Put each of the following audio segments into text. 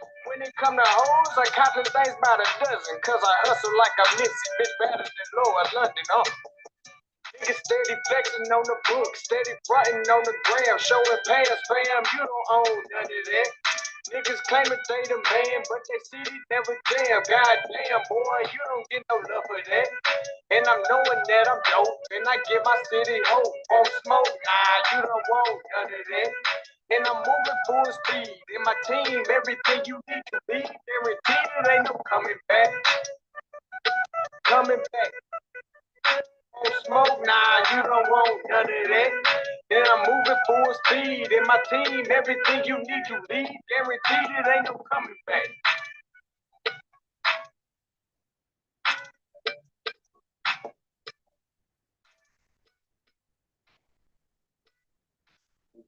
When it come to hoes, I count them things by the dozen. Cause I hustle like I'm Missy, bitch better than Lower London, Niggas steady flexing on the book, steady frontin' on the gram, showing past fam, you don't own none of that. Niggas claiming they the man, but they city never jam. Goddamn, boy, you don't get no love for that. And I'm knowing that I'm dope, and I give my city hope. Won't smoke, nah, you don't want none of that. And I'm moving full speed, and my team, everything you need to be, guaranteed it ain't no coming back. Coming back. Smoke, nah, you don't want none of that. And I'm moving full speed, and my team, everything you need to lead, guaranteed it ain't no coming back.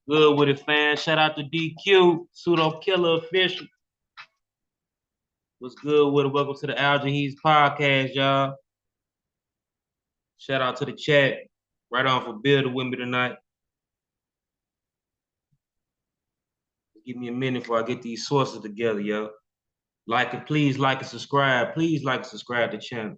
Good with it, fam. Shout out to DQ, Pseudo Killer Official. What's good with it? Welcome to the Al He's podcast, y'all. Shout out to the chat. Right on for building with me tonight. Give me a minute before I get these sources together, yo. Like it, please like and subscribe. Please like and subscribe to the channel.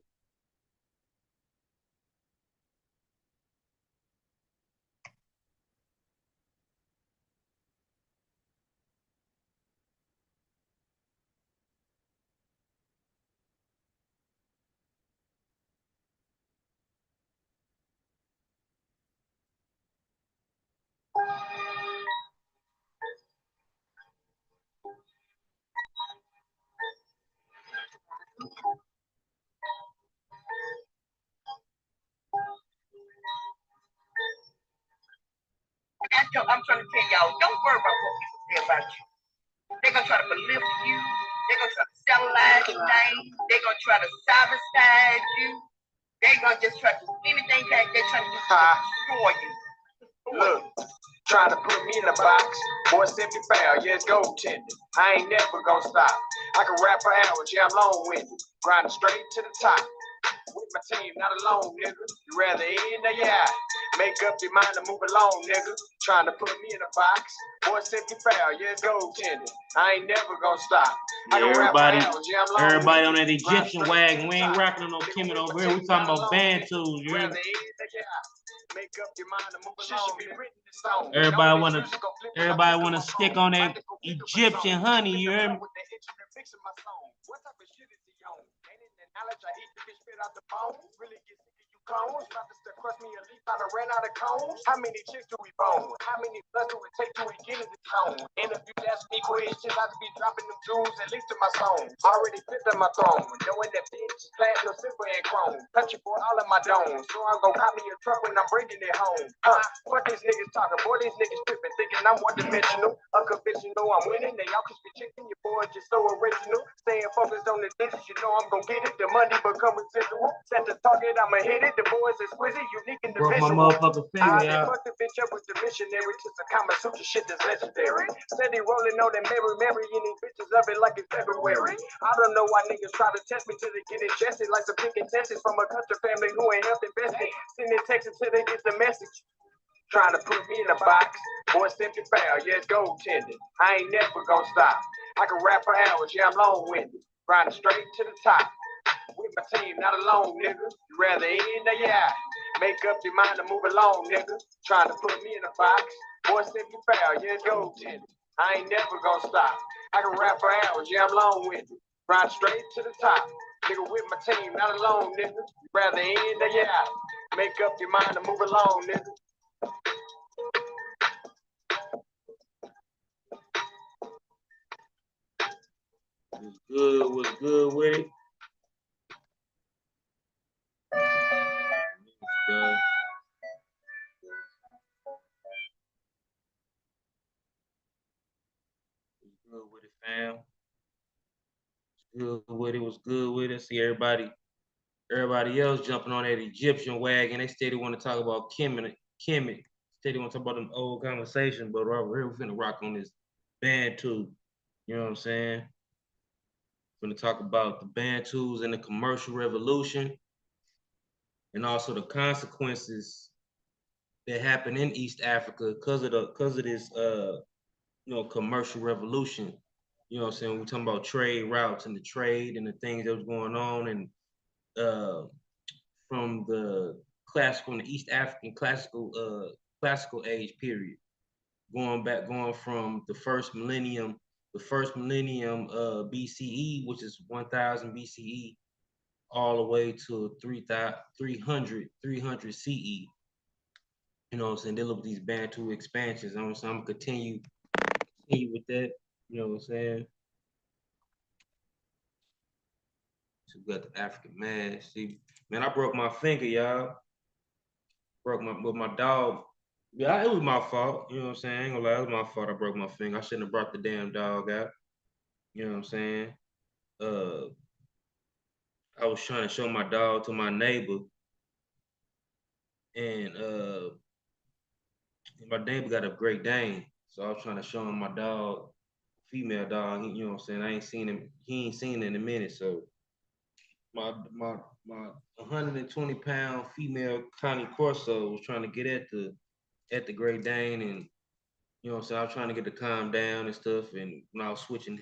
I'm trying to tell y'all, don't worry about what people say about you. They're gonna try to belittle you. They're gonna try to cellularize your name. They're gonna try to sabotage you. They're gonna just try to do anything that they're trying to do to destroy you. Look, trying to put me in a box. Boy, simply foul, yeah, it's goaltending. I ain't never gonna stop. I can rap for hours, yeah, I'm long-winded. Grinding straight to the top. With my team, not alone, nigga. You rather in or you out. Make up your mind to move along, nigga. Trying to put me in a box. Boy, simply foul, yeah, it's goaltending. I ain't never gonna stop. Yeah, everybody on that Egyptian wagon. We ain't rocking on no Kemet over here. We talking about Bantus, you hear me? Everybody wanna stick on that Egyptian honey, you hear me? How many chicks do we bone? How many bloods do it take to get in the zone? And if you ask me questions, I be dropping them jewels and links to my song. Already flipped on my throne, knowing that bitch platinum, silver, and chrome. Touch it for all of my domes, so I'm gonna cop me a truck when I'm bringing it home. What these niggas talking? Boy, these niggas tripping, thinking I'm one dimensional, unconventional. I'm winning, they all just be chicken. Your boy just so original, staying focused on the digits. You know I'm gonna get it. The money become residual. Set the target, I'ma hit it. The boys exquisite, unique and Broke my visual. motherfucker finger, y'all. Fuck the bitch up with the missionary to some Kama Sutra shit that's legendary. Steady rolling on that Mary, and these bitches of it like it's February. I don't know why niggas try to test me till they get ingested like some pink intestines from a country family who ain't helped invested. Sending texts until they get the message. Trying to put me in a box. Boy, simply foul, yeah, it's goaltending. I ain't never gonna stop. I can rap for hours, yeah, I'm long-winded. Grinding straight to the top. With my team, not alone, nigga. You rather in or you out. Make up your mind to move along, nigga. Trying to put me in a box. Boy, simply foul, yeah, it's goaltending. I ain't never gonna stop. I can rap for hours, yeah, I'm long-winded. Grind straight to the top. Nigga with my team, not alone, nigga. You rather in or you out. Make up your mind to move along, nigga. What's good with it? Good. What's good with it, fam? Good with it. What's good with it? See everybody else jumping on that Egyptian wagon. They steady want to talk about Kemet. Steady want to talk about them old conversations, but over here we finna rock on this Bantu. You know what I'm saying? We're gonna talk about the Bantus and the commercial revolution, and also the consequences that happen in East Africa because of this commercial revolution You know what I'm saying? We're talking about trade routes and the trade and the things that was going on, and from the East African classical age period, going from the first millennium BCE, which is 1000 BCE, all the way to 300 CE. You know what I'm saying? They look at these Bantu expansions. You know what I'm saying? I'm gonna continue with that. You know what I'm saying? So we got the African mask. See, man, I broke my finger, y'all. With my dog. Yeah, it was my fault. You know what I'm saying? I ain't gonna lie, it was my fault. I broke my finger. I shouldn't have brought the damn dog out. You know what I'm saying? Uh, I was trying to show my dog to my neighbor, and my neighbor got a Great Dane, so I was trying to show him my dog, female dog. You know what I'm saying? I ain't seen him. He ain't seen it in a minute. So my 120-pound female Connie Corso was trying to get at the Great Dane, and you know what I'm saying, I was trying to get to calm down and stuff. And when I was switching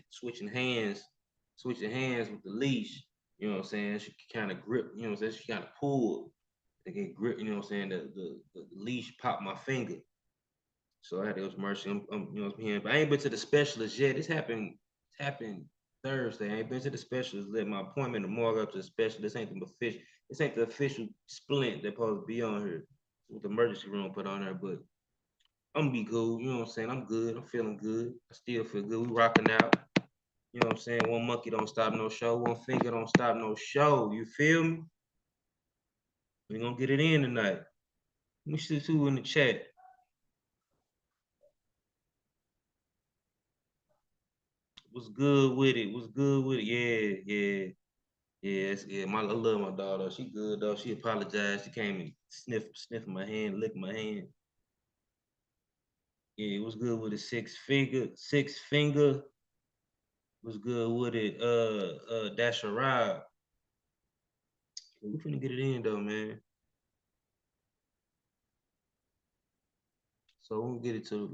hands with the leash, you know what I'm saying, she kind of grip, you know what I'm saying, she kind of pulled to get grip, you know what I'm saying, the leash popped my finger. So I had to go to mercy. You know what I'm saying, but I ain't been to the specialist yet. This happened Thursday. I ain't been to the specialist. Let my appointment tomorrow up to the specialist. This ain't the official splint that supposed to be on here. What the emergency room put on her, but I'm gonna be cool. You know what I'm saying? I'm good. I'm feeling good. I still feel good. We rocking out. You know what I'm saying? One monkey don't stop no show. One finger don't stop no show. You feel me? We gonna get it in tonight. Let me see who in the chat. What's good with it? What's good with it? Yeah. Yeah. I love my daughter. She good though. She apologized. She came and sniffed my hand, licked my hand. Yeah, what's good with it? Six finger. What's good with it? That's a ride. We finna get it in though, man. So let me get into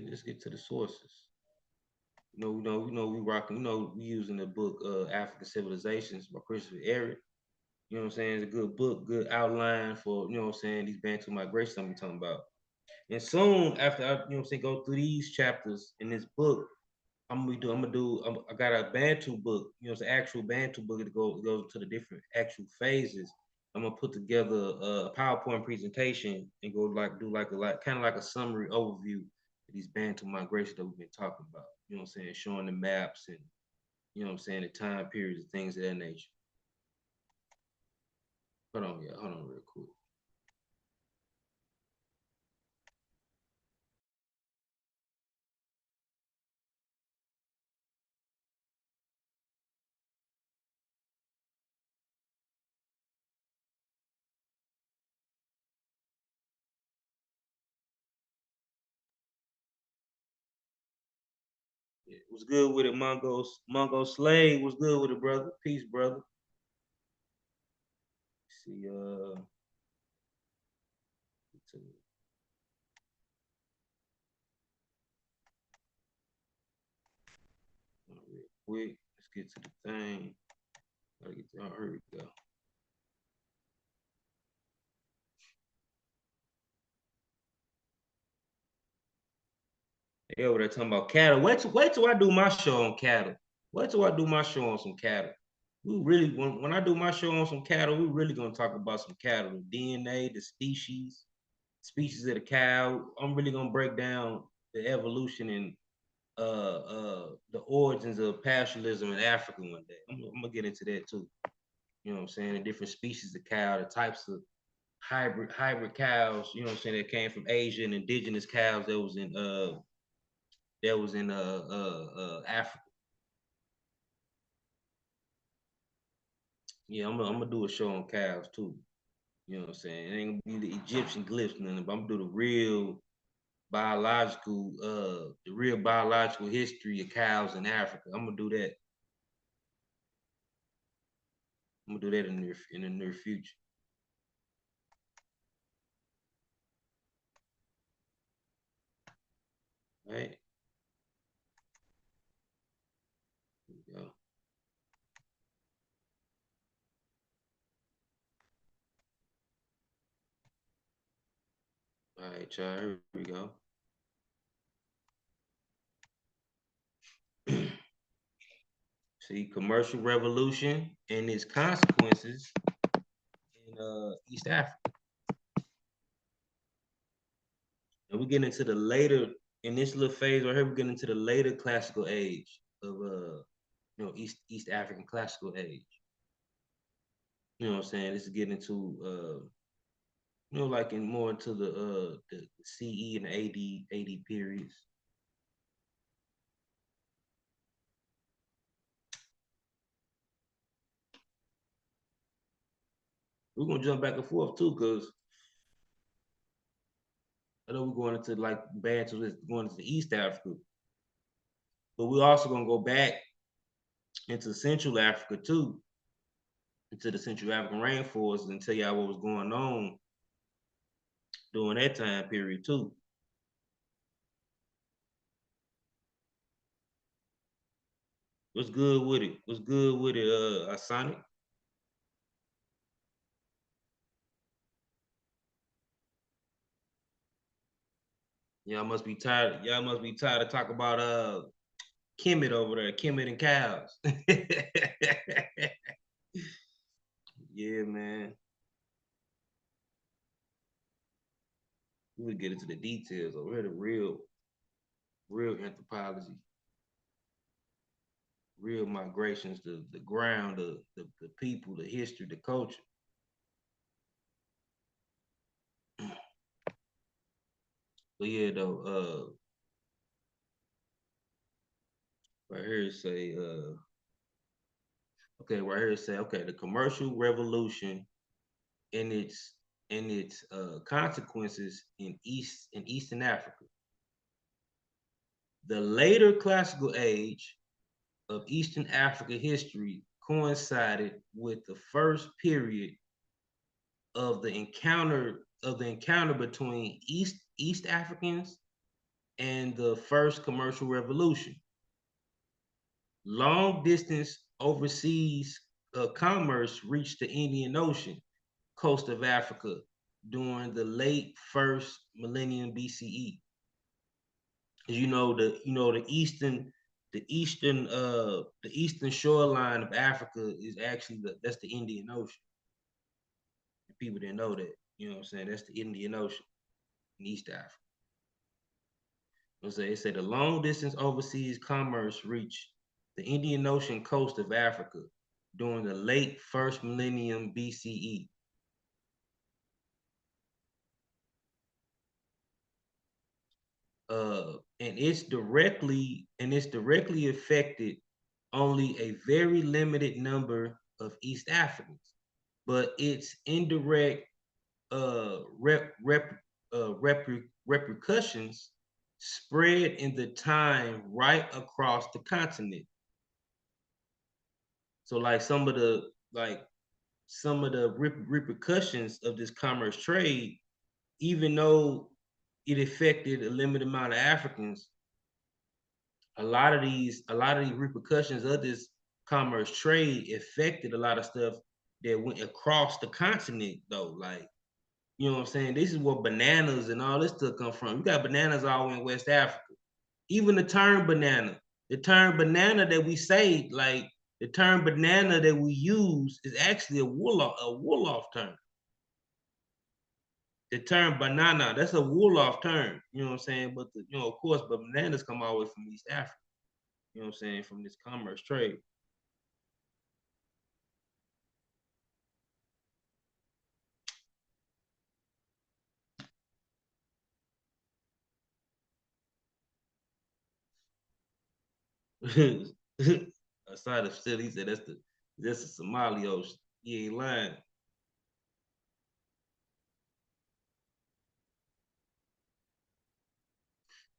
let's get to the sources. We rocking, we using the book African Civilizations by Christopher Eric. You know what I'm saying? It's a good book, good outline for, you know what I'm saying, these Bantu migrations I'm talking about. And soon after I, you know what I'm saying, go through these chapters in this book, I got a Bantu book, you know, it's an actual Bantu book. It goes to the different actual phases. I'm gonna put together a PowerPoint presentation and do kind of like a summary overview of these Bantu migrations that we've been talking about. You know what I'm saying? Showing the maps and, you know what I'm saying, the time periods and things of that nature. Hold on real quick. Yeah, what's good with it, Mongo Slave? What's good with it, brother? Peace, brother. See, real quick. Let's get to the thing. Gotta get to, here we go. They over there talking about cattle. Wait till I do my show on cattle. Wait till I do my show on some cattle. We really, when I do my show on some cattle, we really gonna talk about some cattle, the DNA, the species of the cow. I'm really gonna break down the evolution and the origins of pastoralism in Africa one day. I'm gonna get into that too. You know what I'm saying? The different species of cow, the types of hybrid cows, you know what I'm saying, that came from Asia, and indigenous cows that was in Africa. Yeah, I'm gonna do a show on cows too. You know what I'm saying? It ain't gonna be the Egyptian glyphs, nothing, but I'm gonna do the real biological history of cows in Africa. I'm gonna do that. I'm gonna do that in the near future. right? There we go. All right, y'all, here we go. See, commercial revolution and its consequences in East Africa. And we get into the later, in this little phase right here, we get into the later classical age of East African classical age. You know what I'm saying? This is getting into like in more into the CE and the AD periods. We're gonna jump back and forth too, because I know we're going into like Bantus, going into East Africa, but we're also gonna go back into Central Africa too, into the Central African rainforest, and tell y'all what was going on during that time period too. What's good with it? What's good with it, Sonic? Y'all must be tired. Y'all must be tired of talking about Kemet over there, Kemet and cows. Yeah, man. We would get into the details over here, the real anthropology, real migrations, the ground, the people, the history, the culture. But yeah, though, right here it say, okay, right here it say, okay, the commercial revolution and its consequences in Eastern Africa. The later classical age of Eastern Africa history coincided with the first period of the encounter between East Africans and the first commercial revolution. Long distance overseas commerce reached the Indian Ocean, coast of Africa, during the late first millennium BCE. The eastern shoreline of Africa is actually that's the Indian Ocean. People didn't know that. You know what I'm saying? That's the Indian Ocean in East Africa. It said the long distance overseas commerce reached the Indian Ocean coast of Africa during the late first millennium BCE. And it's directly affected only a very limited number of East Africans, but its indirect repercussions spread in the time right across the continent. So like some of the repercussions of this commerce trade, even though it affected a limited amount of Africans, a lot of these repercussions of this commerce trade affected a lot of stuff that went across the continent though. Like, you know what I'm saying? This is where bananas and all this stuff come from. You got bananas all in West Africa. Even the term banana that we say, like the term banana that we use is actually a Wolof term. The term banana, that's a Wolof term, you know what I'm saying? But of course, but bananas come all the way from East Africa, you know what I'm saying, from this commerce trade. Aside of still, he said that's the Somali Ocean. He ain't lying.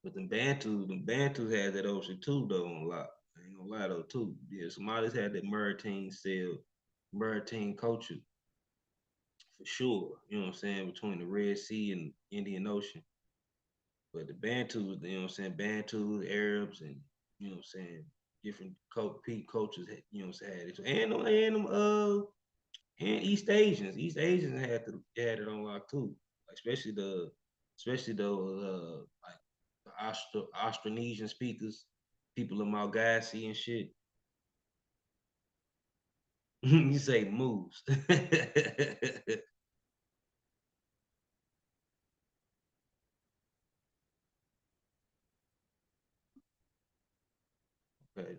But the Bantus had that ocean too, though, on lock. I ain't gonna lie though, too. Yeah, Somalis had that maritime culture for sure. You know what I'm saying? Between the Red Sea and Indian Ocean. But the Bantus, you know what I'm saying, Bantus, Arabs, and you know what I'm saying, different cultures, you know what I'm saying, had it. And East Asians. East Asians had it on lock too. Like especially the like the Austronesian speakers, people of Malagasy and shit. You say moves. Okay.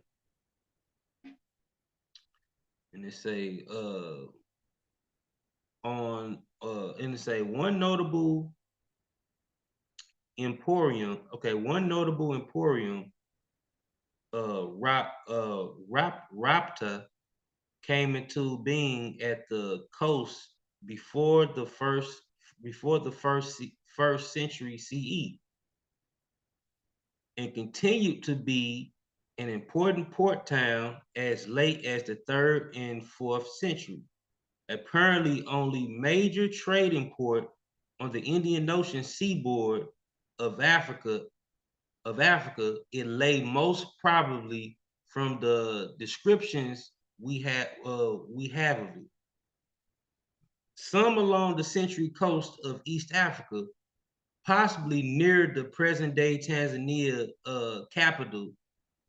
And they say and they say one notable emporium Rapta came into being at the coast before the first century CE and continued to be an important port town as late as the 3rd and 4th century. Apparently, only major trading port on the Indian Ocean seaboard of Africa, it lay most probably from the descriptions we have of it. Some along the century coast of East Africa, possibly near the present-day Tanzania capital,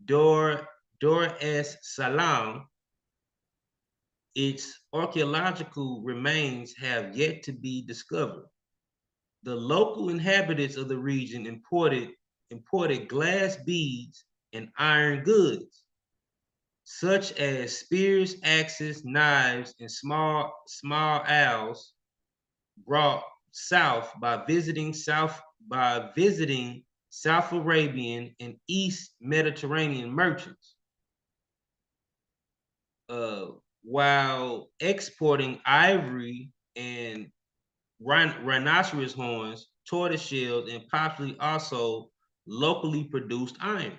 Dar es Salaam. Its archaeological remains have yet to be discovered. The local inhabitants of the region imported glass beads and iron goods, such as spears, axes, knives, and small owls, brought south by visiting South Arabian and East Mediterranean merchants, while exporting ivory and rhinoceros horns, tortoise shells, and possibly also locally produced iron.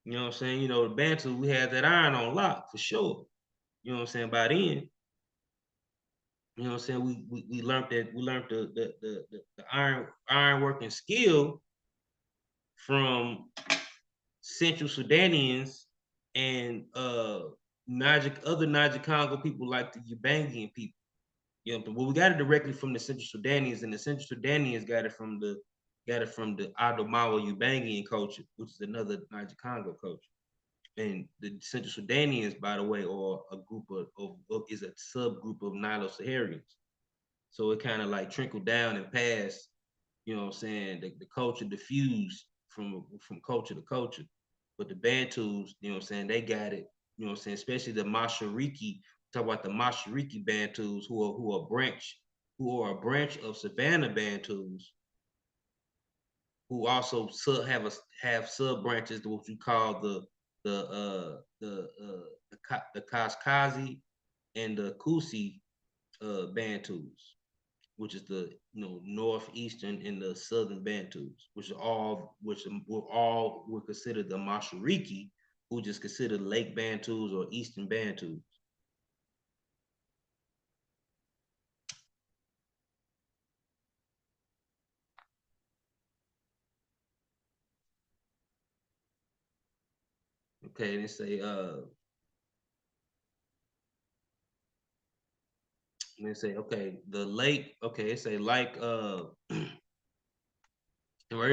You know what I'm saying? You know, the Bantu, we had that iron on lock for sure. You know what I'm saying? By then, you know what I'm saying? We learned that we learned the iron working skill from Central Sudanians and other Niger Congo people like the Ubangian people. You know, well, we got it directly from the Central Sudanians, and the Central Sudanians got it from the Adomawa Ubangian culture, which is another Niger Congo culture. And the Central Sudanians, by the way, are a group is a subgroup of Nilo-Saharians. So it kind of like trickled down and passed, you know what I'm saying, the culture diffused from culture to culture. But the Bantus, you know what I'm saying, they got it, you know what I'm saying, especially the Mashariki, talk about the Mashariki Bantus who are a branch of Savannah Bantus, who also have sub branches to what you call the Kaskazi and the Kusi Bantus, which is the northeastern and the southern Bantus, which were considered the Mashariki, who just considered Lake Bantus or Eastern Bantus. Okay, they say okay, the lake, okay, it say like where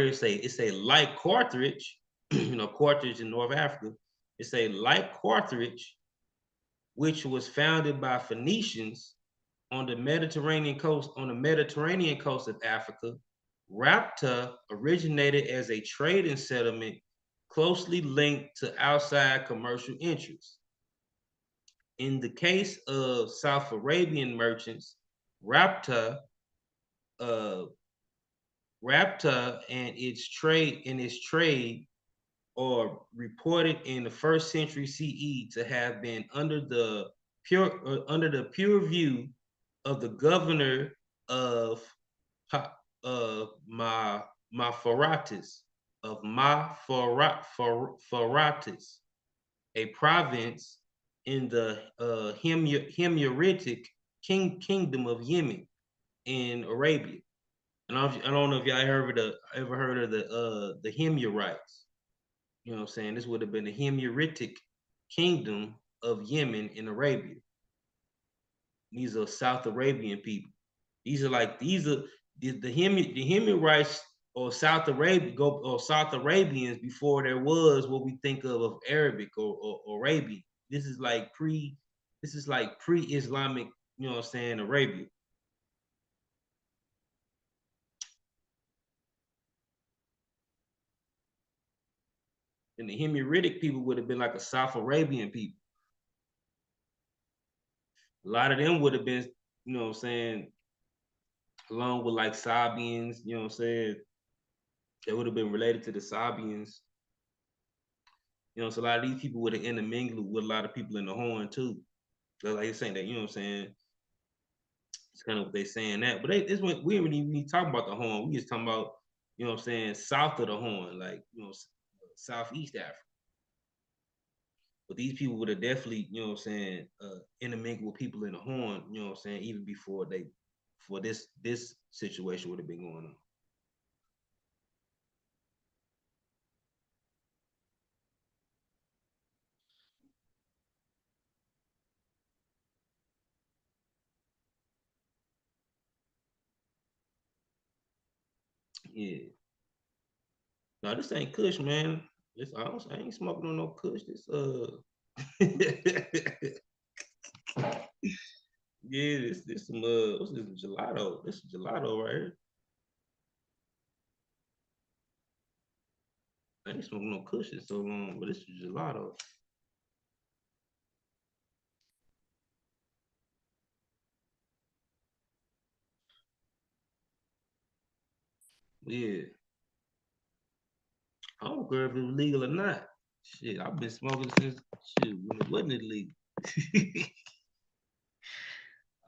it say like Carthage, Carthage in North Africa. It say like Carthage, which was founded by Phoenicians on the Mediterranean coast of Africa. Rapta originated as a trading settlement closely linked to outside commercial interests. In the case of South Arabian merchants, Rapta uh, and its trade are reported in the 1st century CE to have been under the pure view of the governor of Maforatis, a province in the Himyaritic kingdom of Yemen in Arabia. And I don't know if y'all ever heard of the Himyarites. You know what I'm saying? This would have been the Himyaritic kingdom of Yemen in Arabia. These are South Arabian people. These are the Himyarites or South Arabia or South Arabians before there was what we think of Arabic or Arabian. This is like pre-Islamic, you know what I'm saying, Arabia. And the Himyaritic people would have been like a South Arabian people. A lot of them would have been, you know what I'm saying, along with like Sabians, you know what I'm saying? They would have been related to the Sabians. You know, so a lot of these people would have intermingled with a lot of people in the Horn too. So like you're saying that, you know what I'm saying? It's kind of what they're saying that. But we ain't really talking about the Horn. We just talking about, you know what I'm saying, south of the Horn, like, you know, Southeast Africa. But these people would have definitely, you know what I'm saying, intermingled with people in the Horn, you know what I'm saying, even before this situation would have been going on. Yeah. No, this ain't Kush, man. I ain't smoking on no Kush. Yeah, this some what's this gelato? This is gelato right here. I ain't smoking no Kush in so long, but this is gelato. Yeah, I don't care if it's legal or not. Shit, I've been smoking since when it wasn't illegal.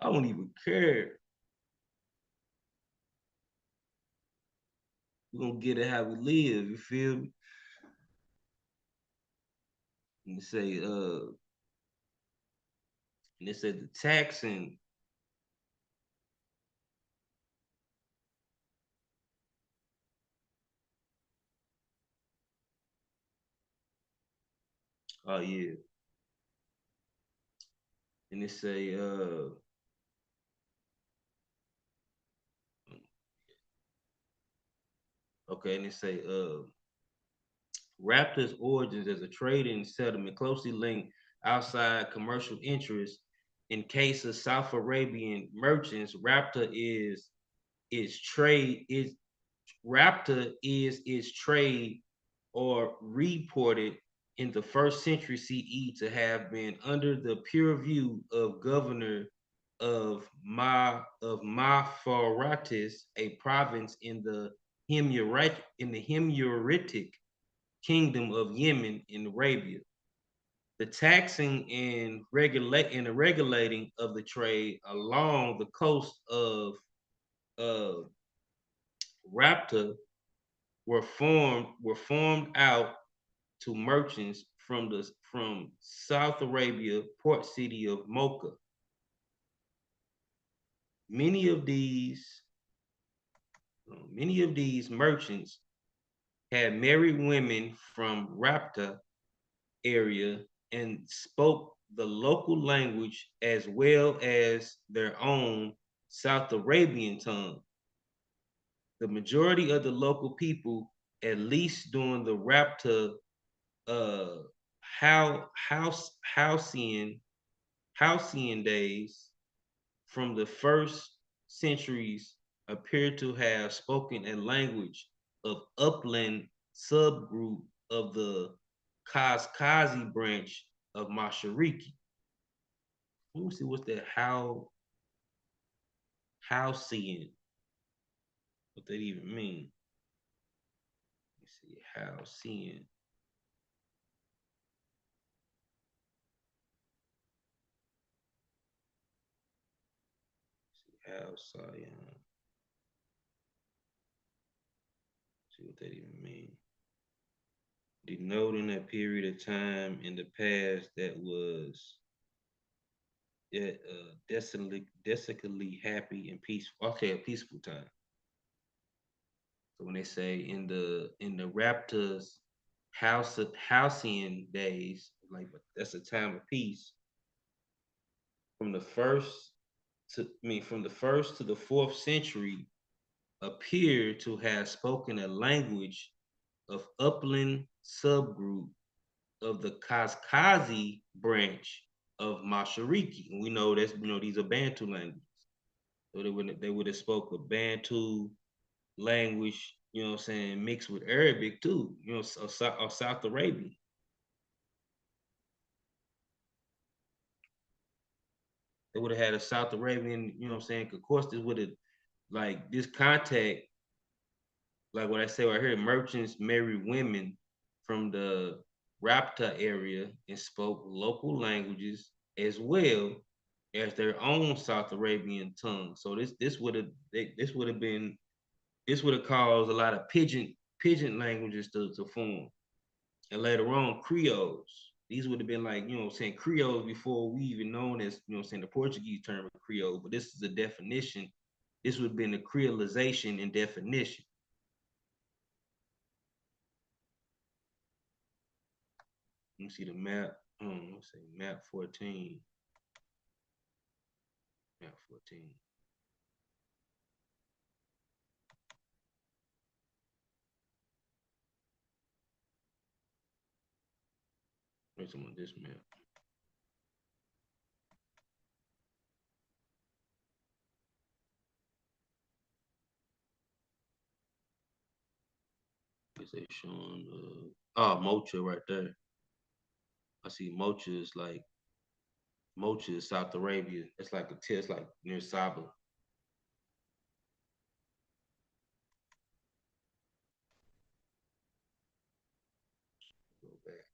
I don't even care. We're gonna get it how we live. You feel me? And they say, and they said the taxing. Oh yeah, and they say, okay, and they say, Raptor's origins as a trading settlement closely linked outside commercial interests. In case of South Arabian merchants, its trade is Raptor is its trade or reported in the first century CE to have been under the pure view of governor of Mapharatis, a province in the Himyaritic kingdom of Yemen in Arabia. The taxing and the regulating of the trade along the coast of uh, Rapta were formed out to merchants from South Arabia port city of Mocha. Many of these many of these merchants had married women from Rapta area and spoke the local language as well as their own South Arabian tongue. The majority of the local people, at least during the Rapta uh, Halcyon days from the first centuries, appear to have spoken a language of upland subgroup of the Kazkazi branch of Mashariki. Let me see what's that Halcyon, what that even mean. Let me see Halcyon. Halcyon. See what that even mean. Denoting a period of time in the past that was desolately happy and peaceful. Okay, a peaceful time. So when they say in the Raptors halcyon days, like that's a time of peace. From the first from the first to the fourth century, appear to have spoken a language of upland subgroup of the Kaskazi branch of Mashariki. And we know that's, these are Bantu languages. So they would have spoke a Bantu language, mixed with Arabic too, or South Arabian. They would have had a South Arabian, of course, this would have, like, this contact, like what I say right here, merchants married women from the Rapta area and spoke local languages as well as their own South Arabian tongue. So this would have caused a lot of pidgin languages to form. And later on, Creoles. These would have been like, Creoles before we even known as, the Portuguese term of Creole. But this is a definition. This would have been the creolization and definition. Let me see the map. Let's say map 14. Map 14. Where's some on this map? Is they showing Mocha right there. I see Mocha is South Arabia. It's like it's like near Saba. Go back.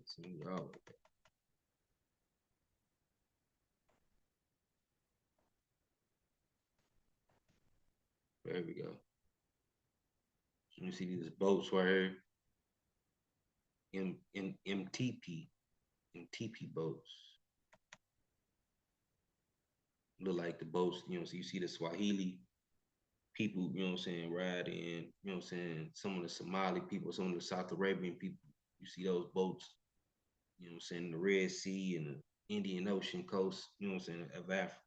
See y'all. There we go. Let me see these boats right here. MTP boats. Look like the boats, so you see the Swahili people, ride in, some of the Somali people, some of the South Arabian people. You see those boats, the Red Sea and the Indian Ocean coast, of Africa.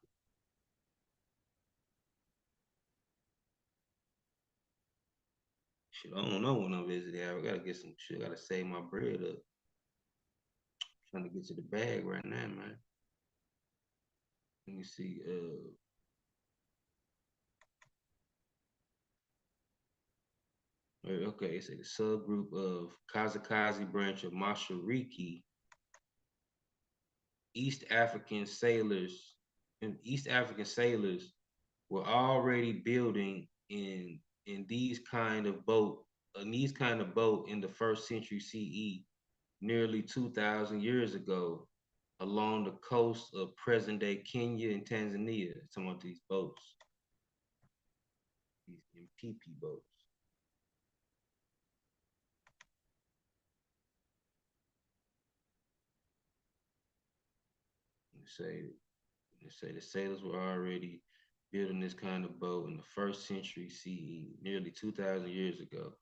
Shit, I don't know when I'm visiting. I gotta get some shit. I gotta save my bread up. Trying to get to the bag right now, man. Let me see. Okay, it's a subgroup of Kazakazi branch of Mashariki. East African sailors were already building in these kind of boat in the first century CE, nearly 2,000 years ago, along the coast of present-day Kenya and Tanzania. Some of these boats, these MPP boats. They say the sailors were already building this kind of boat in the first century CE, nearly 2,000 years ago,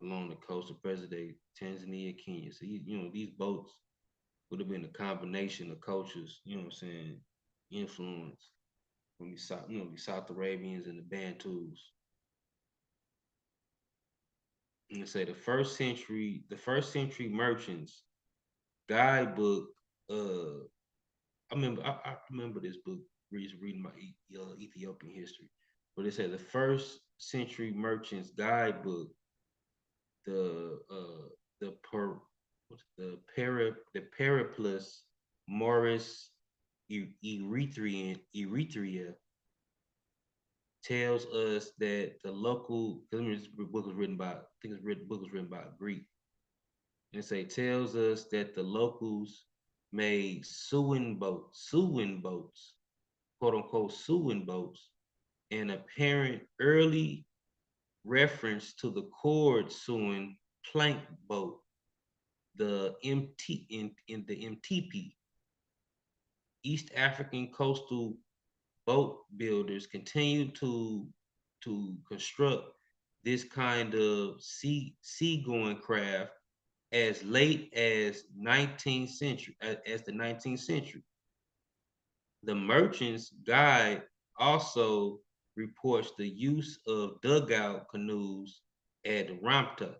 along the coast of present-day Tanzania, Kenya. So these boats would have been a combination of cultures, influence from the South Arabians and the Bantus. And they say the first century merchants guidebook. I remember this book reading my Ethiopian history, but it said the first century merchants guidebook, the Periplus Morris Eritrea tells us that the local, this book was written by, I think the book was written by a Greek, and tells us that the locals made sewing boats, quote unquote sewing boats, an apparent early reference to the cord sewing plank boat, the MT in the MTP. East African coastal boat builders continued to construct this kind of seagoing craft as late as 19th century, as the 19th century. The Merchant's Guide also reports the use of dugout canoes at Ramta.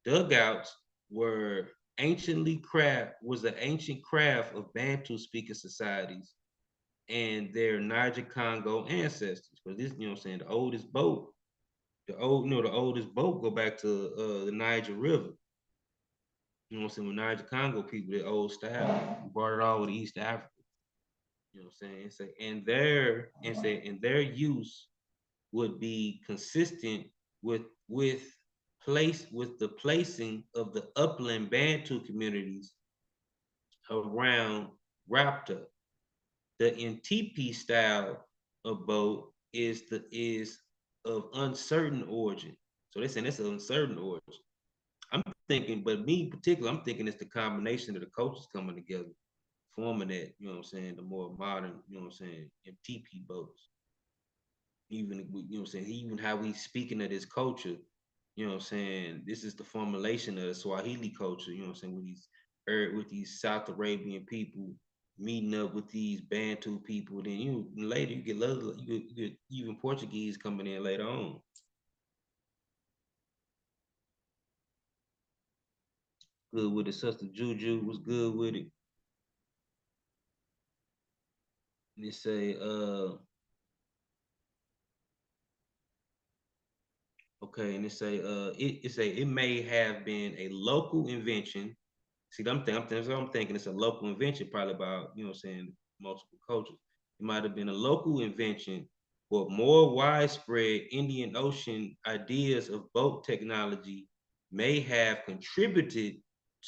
Dugouts were was an ancient craft of Bantu speaking societies and their Niger Congo ancestors. Because this, what I'm saying, the oldest boat, the oldest boat go back to the Niger River. What I'm saying, with Niger Congo people, the old style, brought it all with East Africa. What I'm saying? And their use would be consistent with with the placing of the upland Bantu communities around Rapta. The Ntipi style of boat is of uncertain origin. So they're saying it's an uncertain origin. I'm thinking, but me in particular, I'm thinking it's the combination of the cultures coming together, forming that, the more modern, Ntipi boats. Even, even how we speaking of this culture, this is the formulation of the Swahili culture, with these South Arabian people meeting up with these Bantu people. Then later you get even Portuguese coming in later on. Good with it, Sister Juju was good with it. And they say, okay, and it may have been a local invention. See, I'm thinking it's a local invention, probably about, multiple cultures. It might have been a local invention, but more widespread Indian Ocean ideas of boat technology may have contributed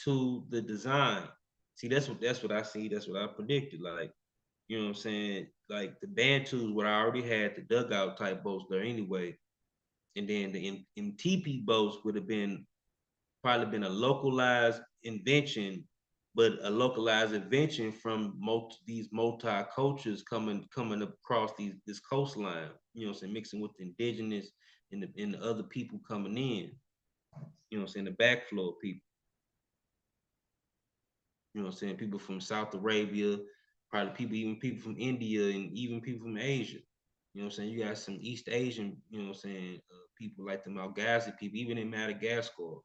to the design. See, that's what I see. That's what I predicted. Like, like the Bantus would already had the dugout type boats there anyway. And then the MTP boats would have probably been a localized invention, but a localized invention from these multi cultures coming across this coastline. Mixing with the indigenous and the other people coming in. The backflow of people. People from South Arabia, probably people from India, and even people from Asia. You got some East Asian, people like the Malagasy people, even in Madagascar.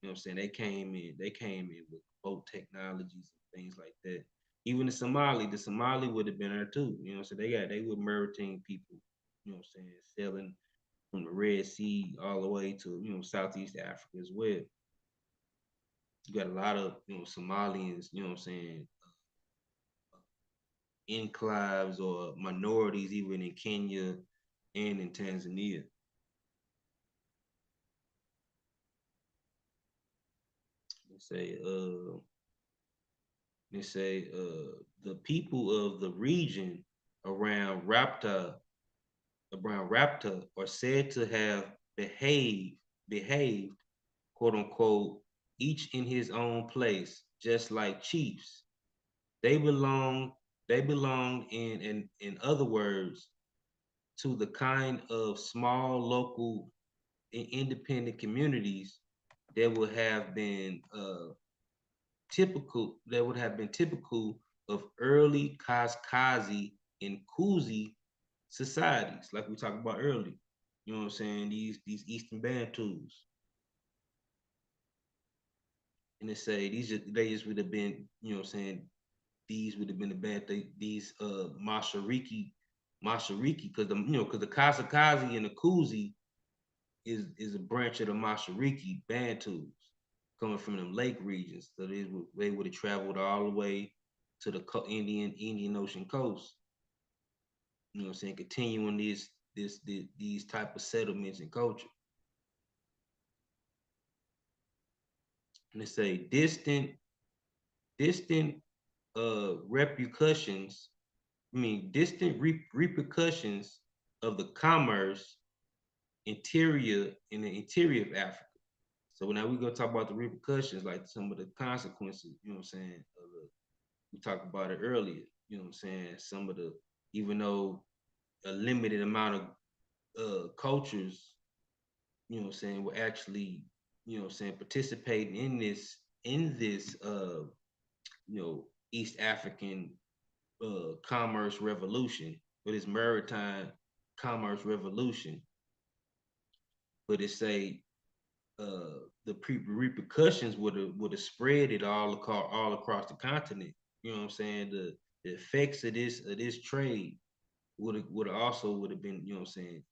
They came in with boat technologies and things like that. Even the Somali would have been there too. They were maritime people, sailing from the Red Sea all the way to, Southeast Africa as well. You got a lot of, Somalians, enclaves or minorities even in Kenya and in Tanzania. They say the people of the region around Rapta are said to have behaved, quote unquote, each in his own place, just like chiefs. They belong in other words to the kind of small local independent communities that would have been typical of early Kaskazi and Kuzi societies, like we talked about earlier. You know what I'm saying? These Eastern Bantus. And they say they just would have been, these would have been these Mashariki, because the Kasakazi and the Kuzi is a branch of the Mashariki Bantus coming from them lake regions. So they would have traveled all the way to the Indian Ocean coast. Continuing these type of settlements and culture. And they say distant repercussions. Repercussions of the commerce in the interior of Africa. So now we're gonna talk about the repercussions, like some of the consequences, of we talked about it earlier. You know what I'm saying? Some of the, even though a limited amount of cultures, you know what I'm saying, were actually, you know what I'm saying, participating in this you know, East African commerce revolution, or this maritime commerce revolution. But it say the repercussions would have spread it all across the continent. You know what I'm saying? The effects of this trade would also would have been, you know what I'm saying,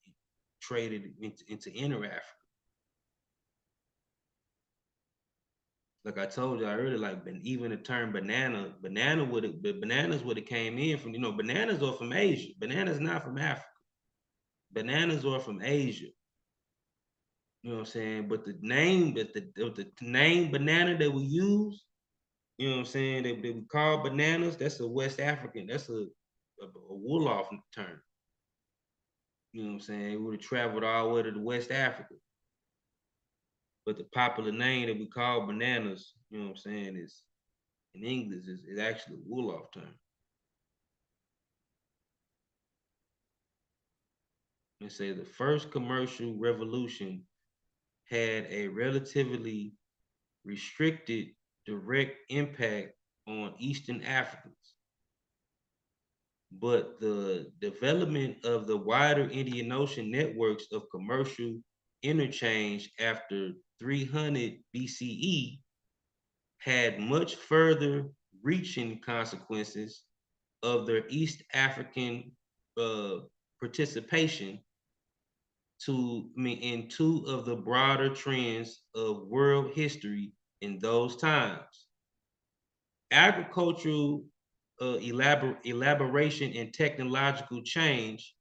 traded into inner Africa. Like I told you earlier, like even the term bananas would have came in from, you know, bananas are from Asia. Bananas not from Africa. Bananas are from Asia. You know what I'm saying? But the name banana that we use, you know what I'm saying, that we call bananas, that's a West African, that's a Wolof term. You know what I'm saying? It would have traveled all the way to the West Africa. But the popular name that we call bananas, you know what I'm saying, is in English is actually a Wolof term. They say the first commercial revolution had a relatively restricted direct impact on Eastern Africans. But the development of the wider Indian Ocean networks of commercial interchange after 300 BCE had much further reaching consequences of their East African participation in two of the broader trends of world history in those times. Agricultural elaboration and technological change.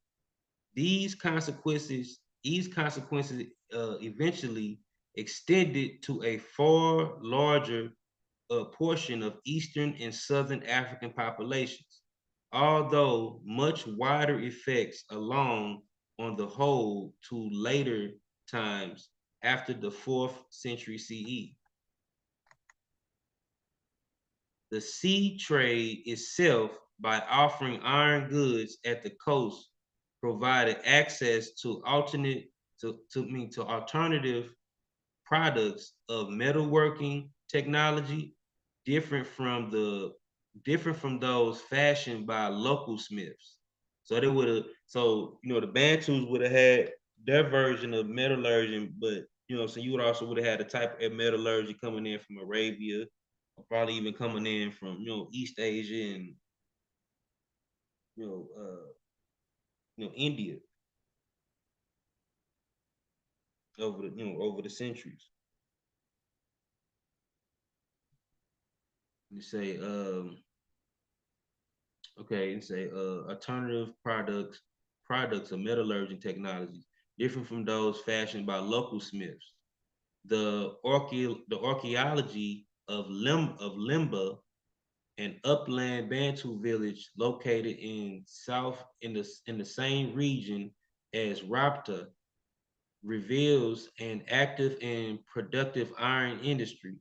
These consequences eventually extended to a far larger portion of Eastern and Southern African populations, although much wider effects along on the whole to later times after the 4th century CE. The sea trade itself, by offering iron goods at the coast, provided access to alternative products of metalworking technology different from those fashioned by local smiths. So they would have, so you know, the Bantus would have had their version of metallurgy, but you know, so you would have had a type of metallurgy coming in from Arabia, or probably even coming in from, you know, East Asia and you know India over the centuries. You say okay, and say alternative products of metallurgy technologies different from those fashioned by local smiths. The archaeology of Limba, an upland Bantu village located in the same region as Rapta, reveals an active and productive iron industry.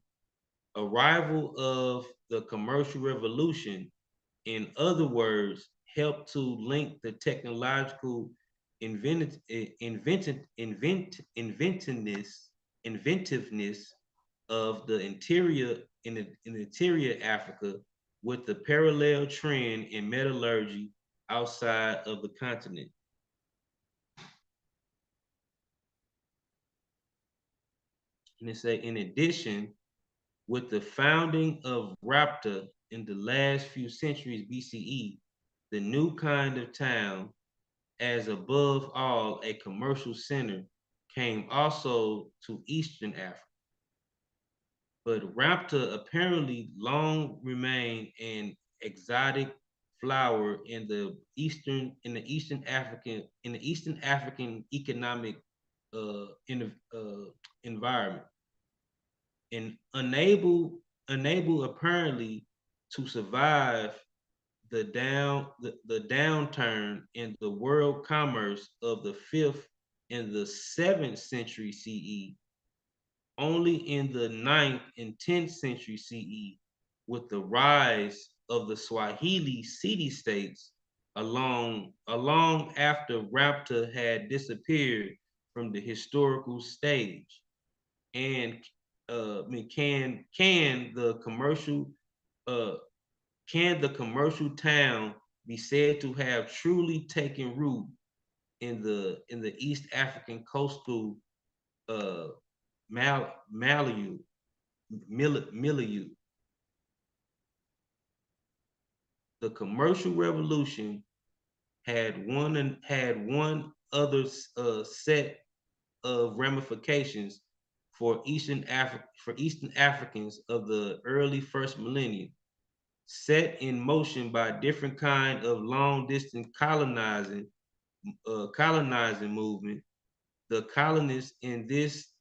Arrival of the commercial revolution, in other words, helped to link the technological inventiveness of the interior Africa with the parallel trend in metallurgy outside of the continent. And they say, in addition, with the founding of Rapta in the last few centuries BCE, the new kind of town, as above all a commercial center, came also to Eastern Africa. But Rapta apparently long remained an exotic flower in the Eastern African economic environment, and unable apparently to survive the downturn in the world commerce of the 5th and the 7th century CE. Only in the 9th and 10th century CE, with the rise of the Swahili city-states along after Raptor had disappeared from the historical stage. And I mean, can the commercial town be said to have truly taken root in the East African coastal milieu? The commercial revolution had one other set of ramifications for Eastern Africans of the early first millennium, set in motion by different kind of long distance colonizing movement. The colonists in this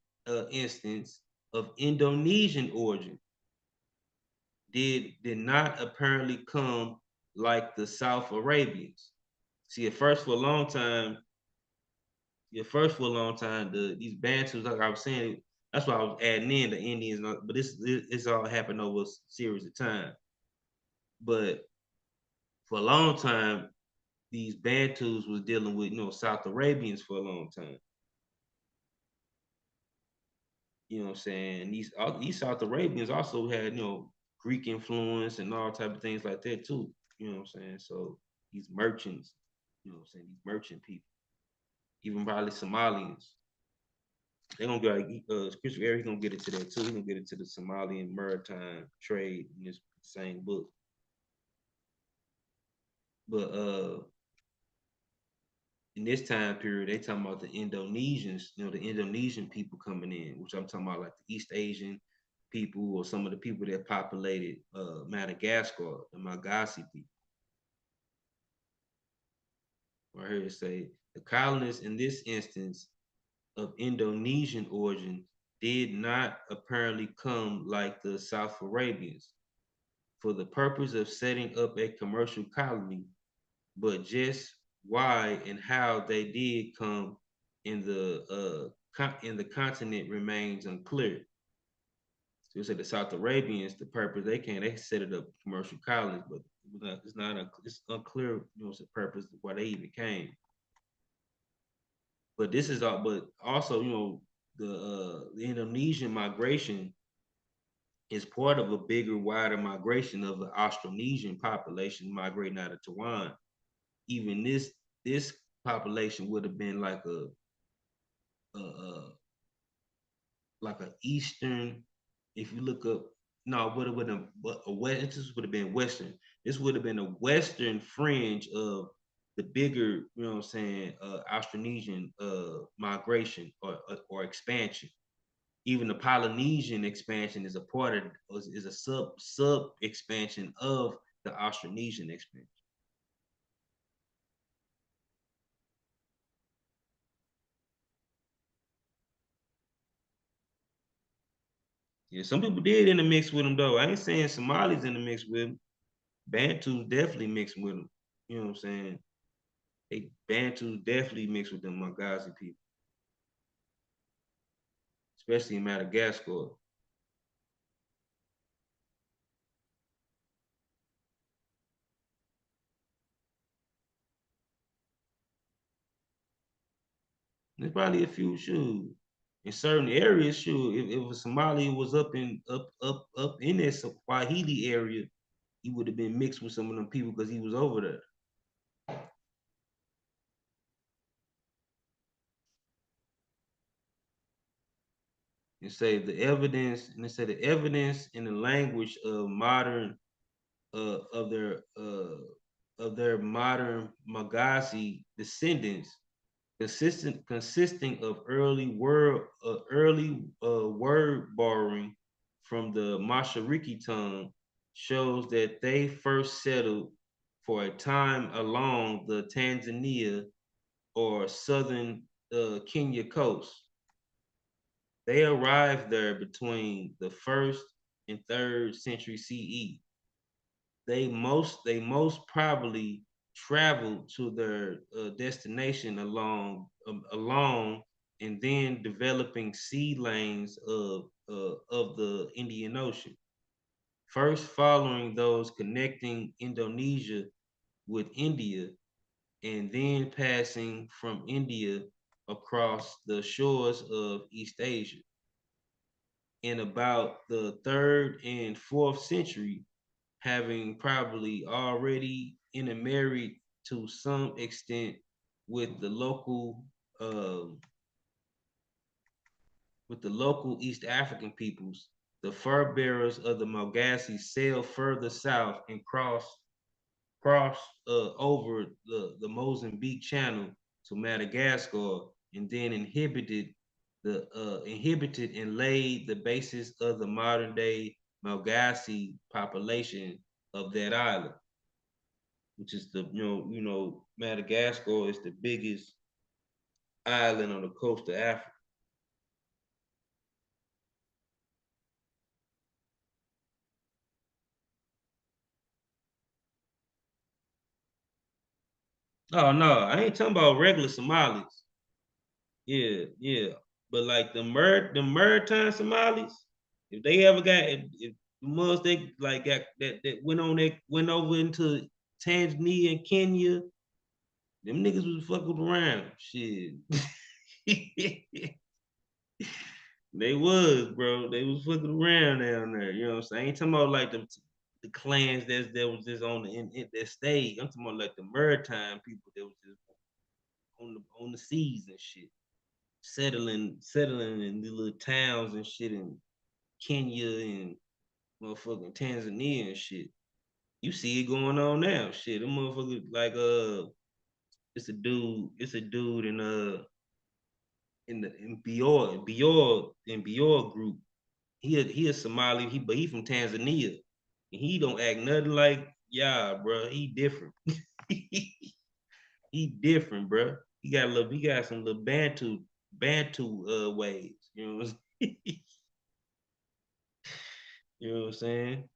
instance of Indonesian origin did not apparently come like the South Arabians. See, at first for a long time, these Bantus, like I was saying, that's why I was adding in the Indians, but this all happened over a series of time. But for a long time, these Bantus was dealing with, South Arabians for a long time. You know what I'm saying? These South Arabians also had, Greek influence and all type of things like that too. You know what I'm saying? So these merchants, these merchant people, even probably Somalians, they're gonna get like Christopher Eric gonna get into that too. He's gonna get into the Somalian maritime trade in this same book. But in this time period, they talking about the Indonesians, the Indonesian people coming in, which I'm talking about like the East Asian people or some of the people that populated Madagascar, the Malagasy people. I heard it say the colonists in this instance of Indonesian origin did not apparently come like the South Arabians for the purpose of setting up a commercial colony, but just why and how they did come in the continent remains unclear. So you say the South Arabians, the purpose they set it up commercial colonies, but it's unclear, the purpose why they even came. But this is all, but also, the Indonesian migration is part of a bigger, wider migration of the Austronesian population migrating out of Taiwan. Even this population would have been like a Eastern. If you look up, no, it would have been this would have been Western. This would have been a Western fringe of the bigger, Austronesian migration or expansion. Even the Polynesian expansion is a part of, is a sub expansion of the Austronesian expansion. Yeah, some people did in the mix with them though. I ain't saying Somalis in the mix with them. Bantus definitely mixed with them. You know what I'm saying? Bantus definitely mixed with them Malagasy people, especially in Madagascar. There's probably a few shoes in certain areas. Sure, if a Somali was up in that Swahili area, he would have been mixed with some of them people because he was over there. And say the evidence, and they say the evidence in the language of modern of their modern Malagasy descendants, consisting of early word borrowing from the Mashariki tongue, shows that they first settled for a time along the Tanzania or southern Kenya coast. They arrived there between the 1st and 3rd century CE. They most probably traveled to their destination along and then developing sea lanes of the Indian Ocean. first following those connecting Indonesia with India, and then passing from India across the shores of East Asia. In about the 3rd and 4th century, having probably already intermarried to some extent with the local East African peoples, the fur bearers of the Malagasy sailed further south and crossed over the Mozambique Channel to Madagascar, and then inhibited and laid the basis of the modern day Malagasy population of that island, which is Madagascar is the biggest island on the coast of Africa. Oh no, I ain't talking about regular Somalis. Yeah, yeah. But like the maritime Somalis, if they ever got if the ones they like got that went over into Tanzania and Kenya, them niggas was fucking around. Shit. They was, bro. They was fucking around down there. You know what I'm saying? I ain't talking about like the clans that was just on in that stage. I'm talking about like the maritime people that was just on the seas and shit. Settling in the little towns and shit in Kenya and motherfucking Tanzania and shit. You see it going on now. Shit, them motherfuckers like it's a dude in Bior group. He a Somali, but he from Tanzania. And he don't act nothing like bro. He different. He different, bro. He got some little Bantu ways. You know what I'm saying? You know what I'm saying?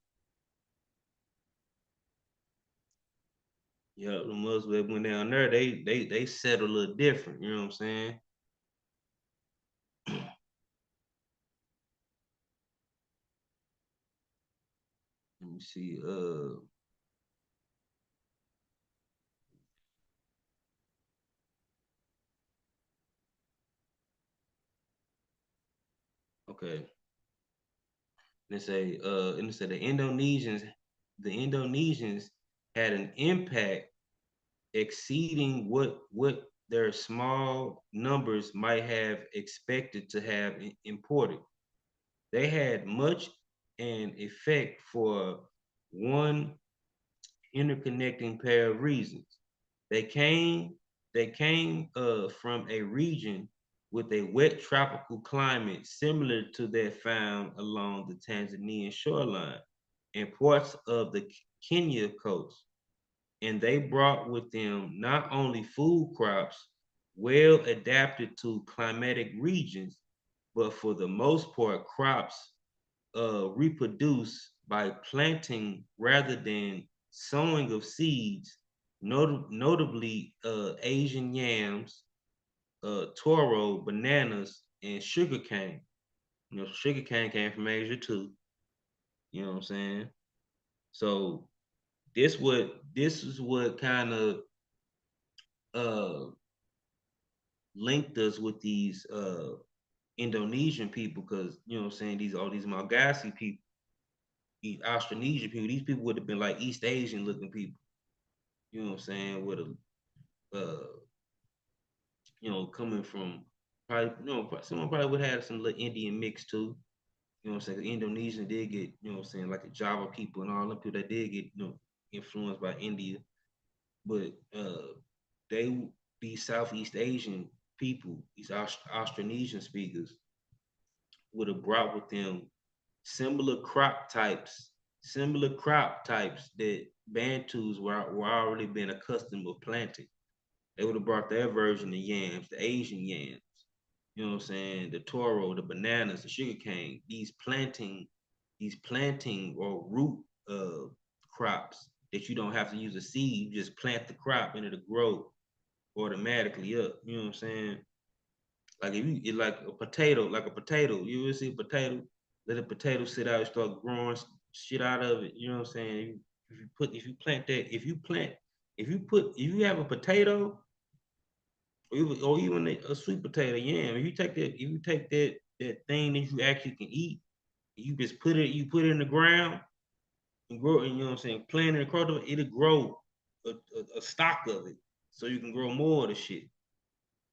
Yeah, the Muslims that went down there, they settle a little different, you know what I'm saying? Let me see. Okay. And say the Indonesians had an impact exceeding what their small numbers might have expected to have imported. They had much an effect for one interconnecting pair of reasons. They came from a region with a wet tropical climate similar to that found along the Tanzanian shoreline and parts of the Kenya coast. And they brought with them not only food crops well adapted to climatic regions, but for the most part, crops reproduce by planting rather than sowing of seeds, notably Asian yams, toro, bananas, and sugarcane. You know, sugarcane came from Asia too. You know what I'm saying? So this is what kind of uh, linked us with these Indonesian people, because you know what I'm saying, all these Malagasy people, these Austronesian people, these people would have been like East Asian looking people. You know what I'm saying? With a coming from probably, someone probably would have some little Indian mix too. You know what I'm saying? Indonesian did get, you know what I'm saying, like the Java people and all them people that did get, influenced by India. But they these Southeast Asian people, these Austronesian speakers, would have brought with them similar crop types that Bantus were already been accustomed to planting. They would have brought their version of yams, the Asian yams. You know what I'm saying? The toro, the bananas, the sugarcane, these planting or root crops that you don't have to use a seed. You just plant the crop and it'll grow automatically up. You know what I'm saying? Like if you like a potato, you ever see a potato? Let a potato sit out and start growing, shit out of it. You know what I'm saying? If you plant that, if you have a potato or even a sweet potato, yam, if you take that thing that you actually can eat, you put it in the ground and grow, and you know what I'm saying, plant it across the, it'll grow a stock of it, so you can grow more of the shit.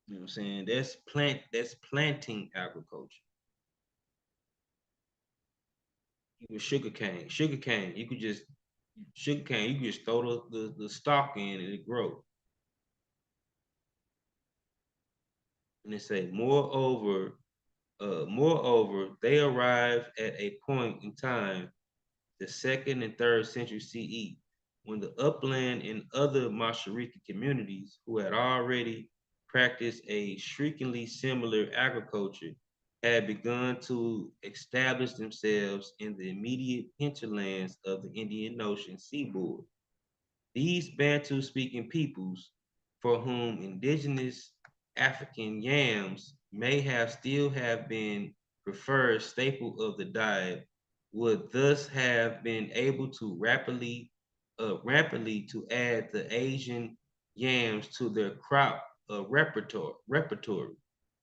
You know what I'm saying? That's planting agriculture. Even sugar cane, you could just throw the stalk in and it grow. And they say, moreover, they arrive at a point in time, the second and third century CE, when the upland and other Mashariki communities who had already practiced a strikingly similar agriculture had begun to establish themselves in the immediate hinterlands of the Indian Ocean seaboard. These Bantu-speaking peoples, for whom indigenous African yams may have still have been preferred staple of the diet, would thus have been able to rapidly to add the Asian yams to their crop repertoire.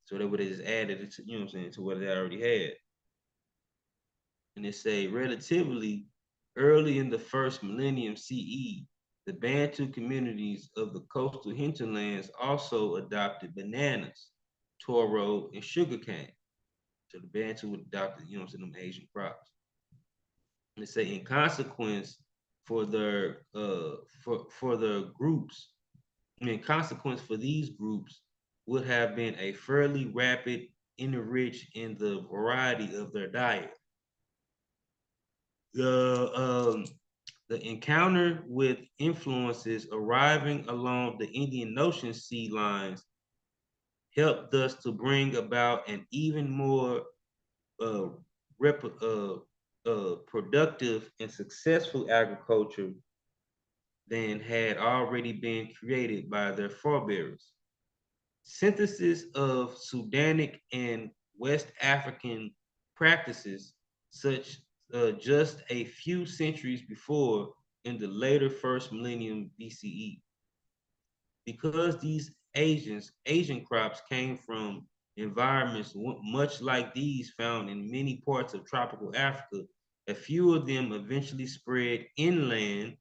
So they would have just added it to, you know what I'm saying, to what they already had. And they say relatively early in the first millennium CE, the Bantu communities of the coastal hinterlands also adopted bananas, toro, and sugarcane. So the Bantu adopted, you know, some Asian crops. And they say in consequence for their for the groups, in consequence for these groups would have been a fairly rapid enrich in the variety of their diet. The the encounter with influences arriving along the Indian Ocean sea lines helped thus to bring about an even more uh, productive and successful agriculture than had already been created by their forebears. Synthesis of Sudanic and West African practices, such just a few centuries before in the later first millennium BCE. Because these Asian crops came from environments much like these found in many parts of tropical Africa, a few of them eventually spread inland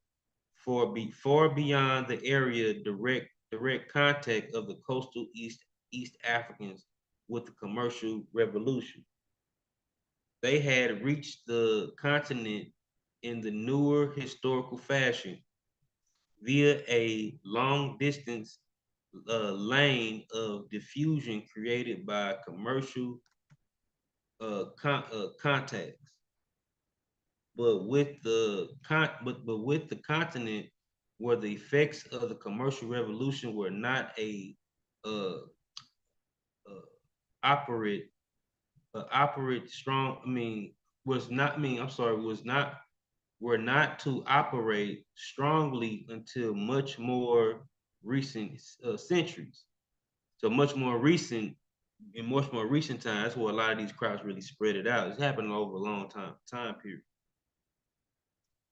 far beyond the area direct contact of the coastal East Africans with the commercial revolution. They had reached the continent in the newer historical fashion via a long distance lane of diffusion created by commercial contacts. But with the continent where the effects of the commercial revolution were not a uh, uh, operate operate strong. I mean, was not. I mean, I'm sorry, was not were not to operate strongly until much more recent centuries. So much more recent, in much more recent times, that's where a lot of these crops really spread it out. It's happening over a long time period.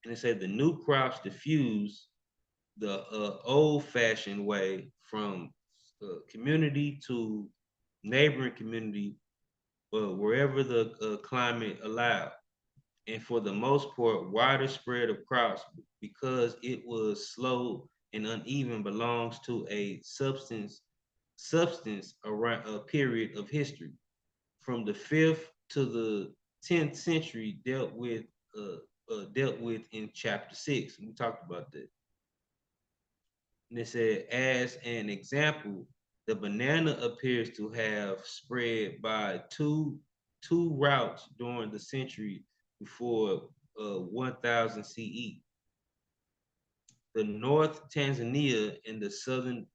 And they said the new crops diffuse the old-fashioned way from community to neighboring community, wherever the climate allowed. And for the most part, wider spread of crops because it was slow and uneven belongs to a substance around a period of history from the 5th to the 10th century dealt with in chapter 6. We talked about that. And it said, as an example, the banana appears to have spread by two routes during the century before 1000 CE. The North Tanzania and the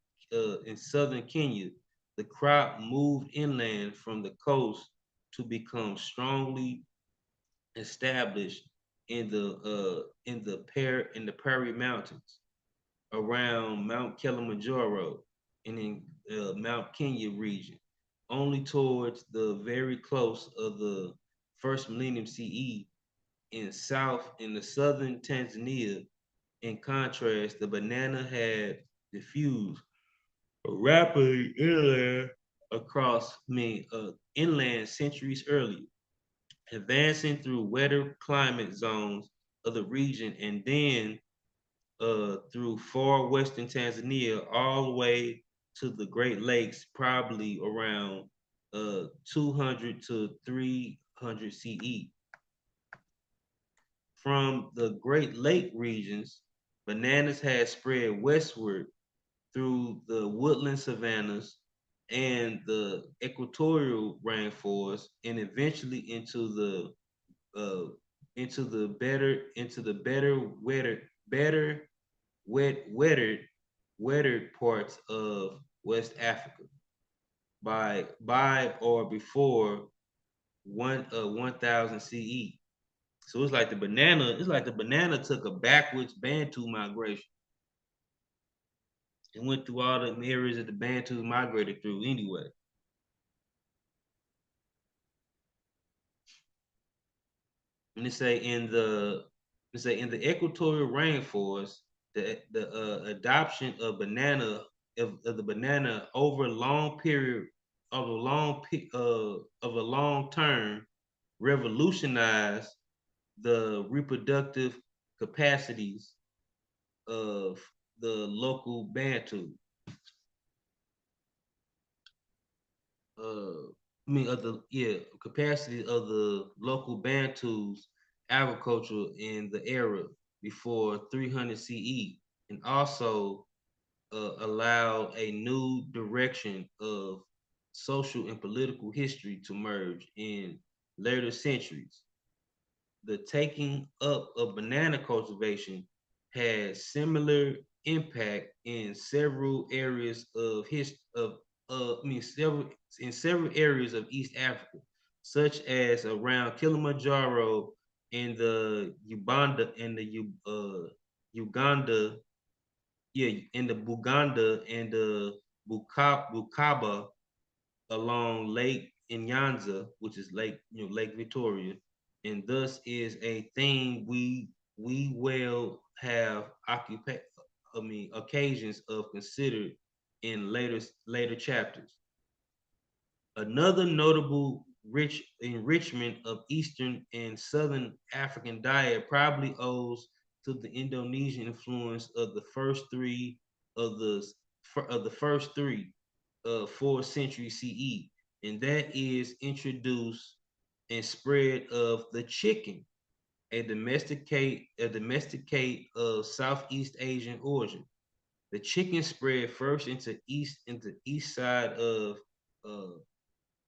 in southern Kenya, the crop moved inland from the coast to become strongly established in the Prairie Mountains around Mount Kilimanjaro and in Mount Kenya region, only towards the very close of the first millennium CE in the southern Tanzania. In contrast, the banana had diffused rapidly inland centuries earlier, advancing through wetter climate zones of the region and then through far western Tanzania all the way to the Great Lakes, probably around 200 to 300 CE. From the Great Lake regions, bananas had spread westward through the woodland savannas and the equatorial rainforest, and eventually wetter parts of West Africa by or before 1000 CE. So it's like the banana took a backwards Bantu migration. It went through all the areas that the Bantus migrated through anyway. And they say in the equatorial rainforest, the adoption of the banana over a long period of a long term revolutionized the reproductive capacities of the local Bantu. Capacity of the local Bantus agriculture in the era before 300 CE, and also allowed a new direction of social and political history to merge in later centuries. The taking up of banana cultivation has similar impact in several areas of several areas of East Africa, such as around Kilimanjaro in the Uganda, in the Buganda and the Bukaba along Lake Nyanza, which is Lake Victoria, and thus is a thing we will have occasions of considered in later chapters. Another notable rich enrichment of Eastern and Southern African diet probably owes to the Indonesian influence of the first three of the first three 4th century CE, and that is introduced and spread of the chicken, a domesticate of Southeast Asian origin. The chicken spread first into east side of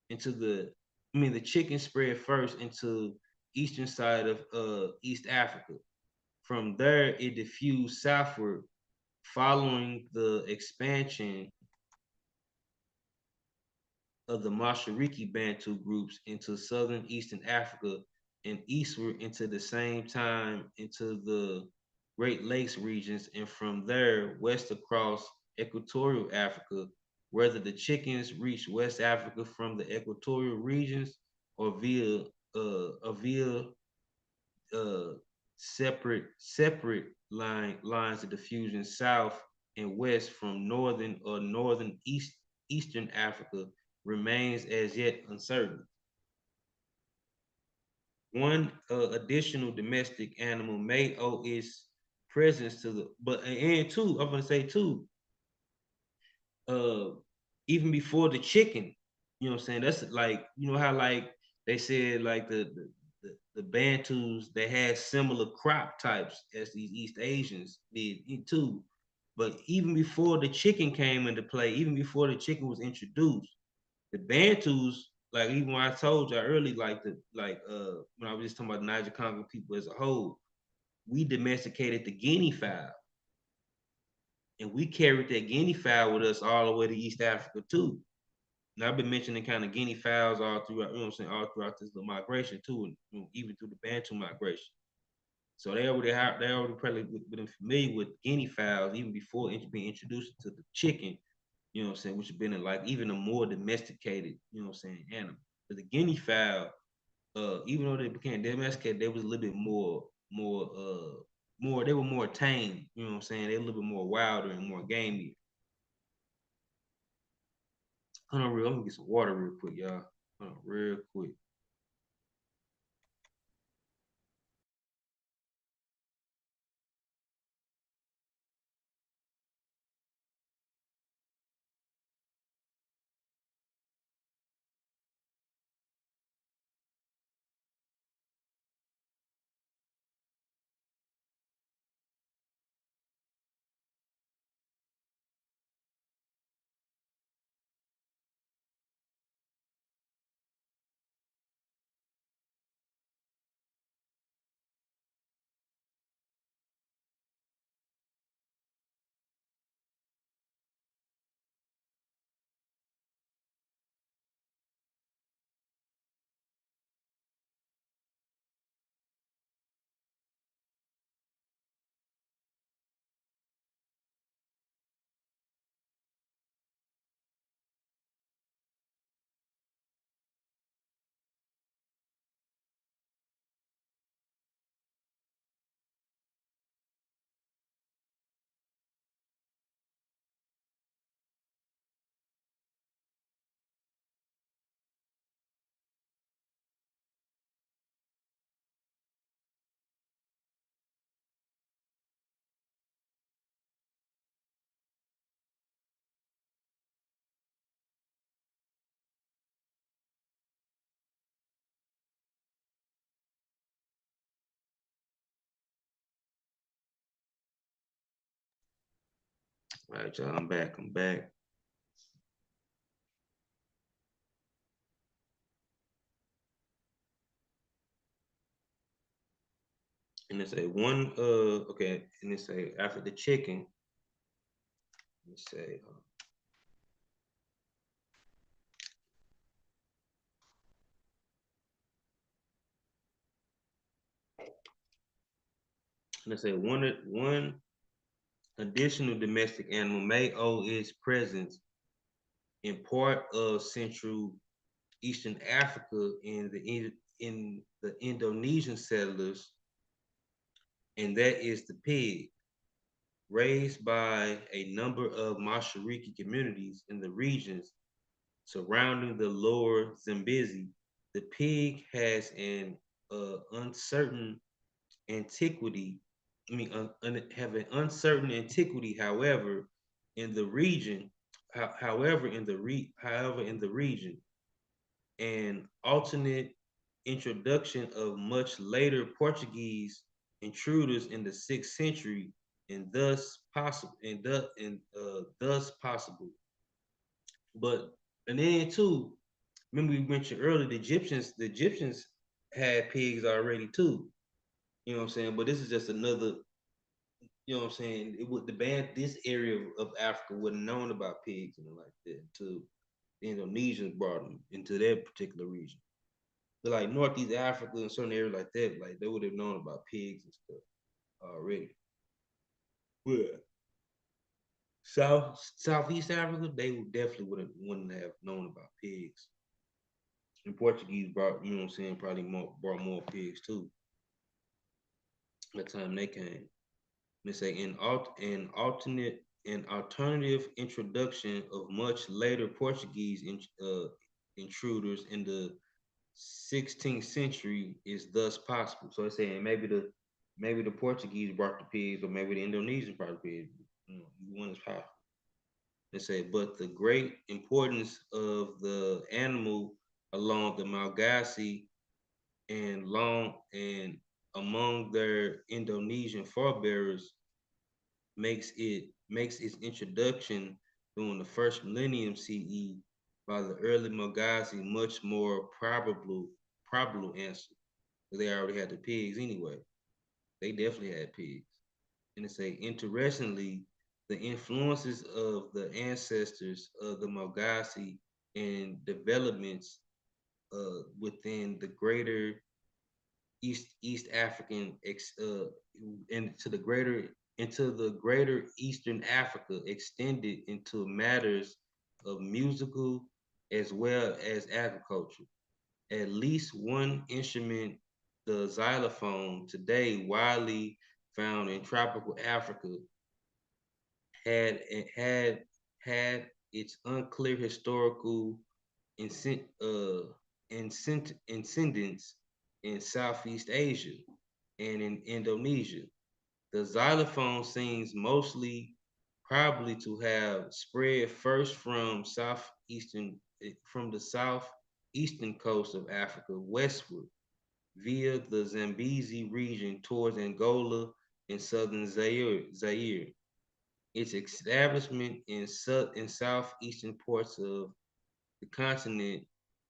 into the the chicken spread first into eastern side of East Africa. From there, it diffused southward, following the expansion of the Mashariki Bantu groups into southern Eastern Africa and eastward into the same time into the Great Lakes regions, and from there west across equatorial Africa, whether the chickens reach West Africa from the equatorial regions or via uh, separate lines of diffusion south and west from northern eastern Africa remains as yet uncertain. One additional domestic animal may owe its presence to and two, I'm gonna say too, uh, even before the chicken, you know what I'm saying? That's like, you know how like they said like the Bantus, they had similar crop types as these East Asians did too. But even before the chicken came into play, even before the chicken was introduced, the Bantus, like even when I told you early, when I was just talking about the Niger Congo people as a whole, we domesticated the guinea fowl. And we carried that guinea fowl with us all the way to East Africa too. And I've been mentioning kind of guinea fowls all throughout, you know what I'm saying, all throughout this little migration too, and even through the Bantu migration. So they already probably been familiar with guinea fowls even before being introduced to the chicken, you know what I'm saying, which has been like even a more domesticated, you know what I'm saying, animal. But the guinea fowl even though they became domesticated, they was a little bit more they were more tame, you know what I'm saying? They were a little bit more wilder and more gamey. Hold on, I'm gonna get some water real quick, y'all. Hold on, real quick. All right, y'all, I'm back. And they say okay, and they say after the chicken, let me say, let's say one additional domestic animal may owe its presence in part of Central Eastern Africa in the Indonesian settlers, and that is the pig, raised by a number of Mashariki communities in the regions surrounding the lower Zambezi. The pig has an uncertain antiquity. Have an uncertain antiquity. However, in the region, however in the region, an alternate introduction of much later Portuguese intruders in the 6th century, and thus possible, thus possible. But and then too, remember we mentioned earlier the Egyptians had pigs already too. You know what I'm saying? But this is just another, you know what I'm saying? It would the band this area of Africa wouldn't known about pigs and like that until the Indonesians brought them into their particular region. But like Northeast Africa and certain areas like that, like they would have known about pigs and stuff already. But Southeast Africa, they would definitely wouldn't have known about pigs. And Portuguese brought, you know what I'm saying, probably brought more pigs too. By the time they came. They say an alternative introduction of much later Portuguese intruders in the 16th century is thus possible. So it's saying maybe the Portuguese brought the pigs, or maybe the Indonesians brought the pigs. You know, one is possible. They say, but the great importance of the animal along the Malagasy and long and among their Indonesian forebears makes its introduction during the first millennium CE by the early Malagasy much more probable answer. They already had the pigs anyway. They definitely had pigs. And they say, interestingly, the influences of the ancestors of the Malagasy and developments within the greater East African into the greater Eastern Africa extended into matters of musical as well as agriculture. At least one instrument, the xylophone, today widely found in tropical Africa, had had had its unclear historical incidence in Southeast Asia and in Indonesia. The xylophone seems mostly probably to have spread first from the southeastern coast of Africa westward via the Zambezi region towards Angola and southern Zaire. Its establishment in southeastern parts of the continent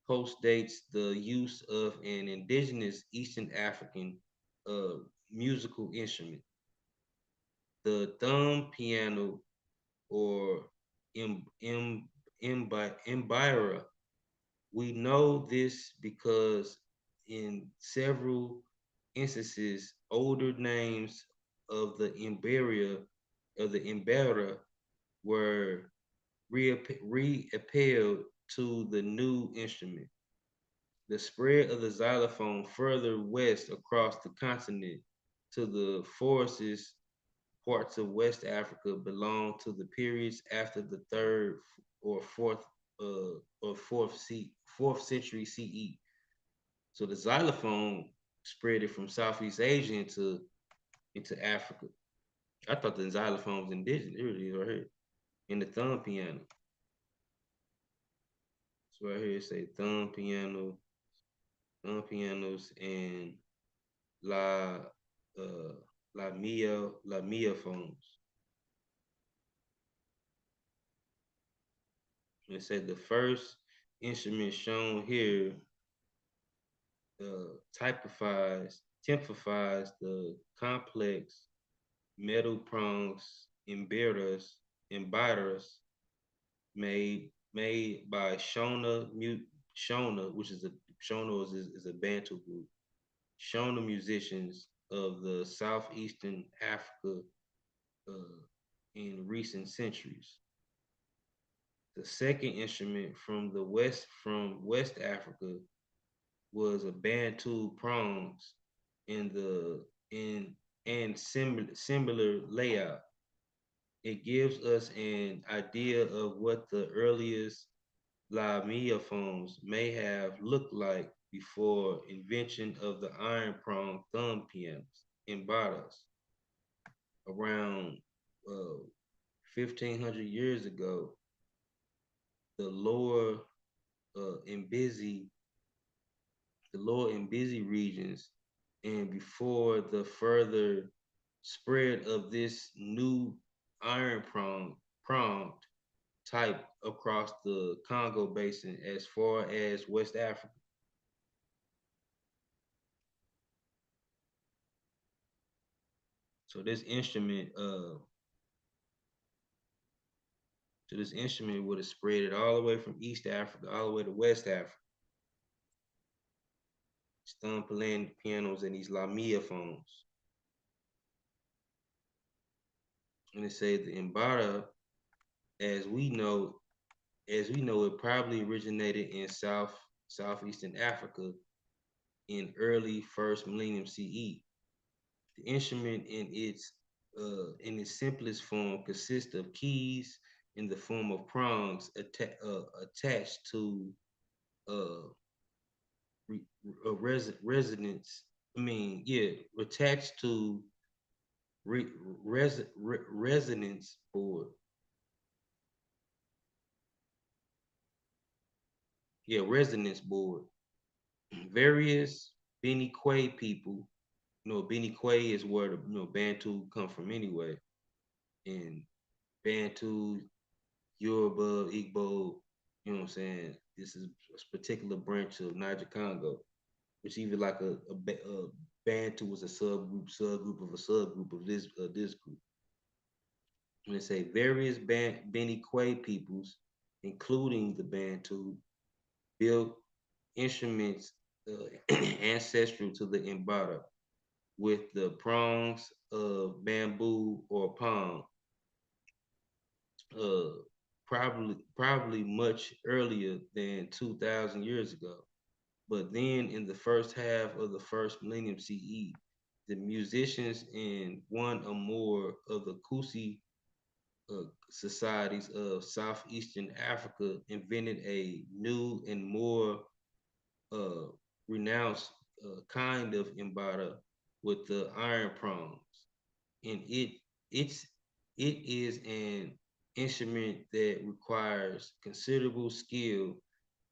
postdates the use of an indigenous Eastern African uh, musical instrument. The thumb piano or mbira. We know this because in several instances, older names of the Imbera were reappealed to the new instrument. The spread of the xylophone further west across the continent to the forests parts of West Africa belong to the periods after the third or fourth century CE. So the xylophone spread it from Southeast Asia into Africa. I thought the xylophone was indigenous. Here it is right here. In the thumb piano. So right here it say thumb pianos and la la mia phones. It said the first instrument shown here typifies the complex metal prongs embiters made by Shona, which is is a Bantu group. Shona musicians of the southeastern Africa uh, in recent centuries. The second instrument from West Africa was a Bantu prongs in the in and similar layout. It gives us an idea of what the earliest phones may have looked like before invention of the iron prong thumb pianos in Badas around 1500 years ago. The lower and busy regions, and before the further spread of this new iron pronged type across the Congo basin as far as West Africa. So this instrument would have spread it all the way from East Africa all the way to West Africa. Thumb playing pianos and these Lamia phones. And it says the Mbara, as we know, it probably originated in southeastern Africa in early first millennium CE. The instrument in its simplest form consists of keys in the form of prongs attached to resonance. Attached to resonance board. Resonance board. Various Beni Quay people. Beni Quay is where the Bantu come from anyway. And Bantu, Yoruba, Igbo, you know what I'm saying? This is a particular branch of Niger Congo, which even like a Bantu was a subgroup of a subgroup of this group. And they say various Beni Quay peoples, including the Bantu, built instruments ancestral to the Mbara with the prongs of bamboo or palm, probably much earlier than 2,000 years ago. But then in the first half of the first millennium CE, the musicians in one or more of the Kusi societies of southeastern Africa invented a new and more uh, renounced kind of embada with the iron prongs, and it's it is an instrument that requires considerable skill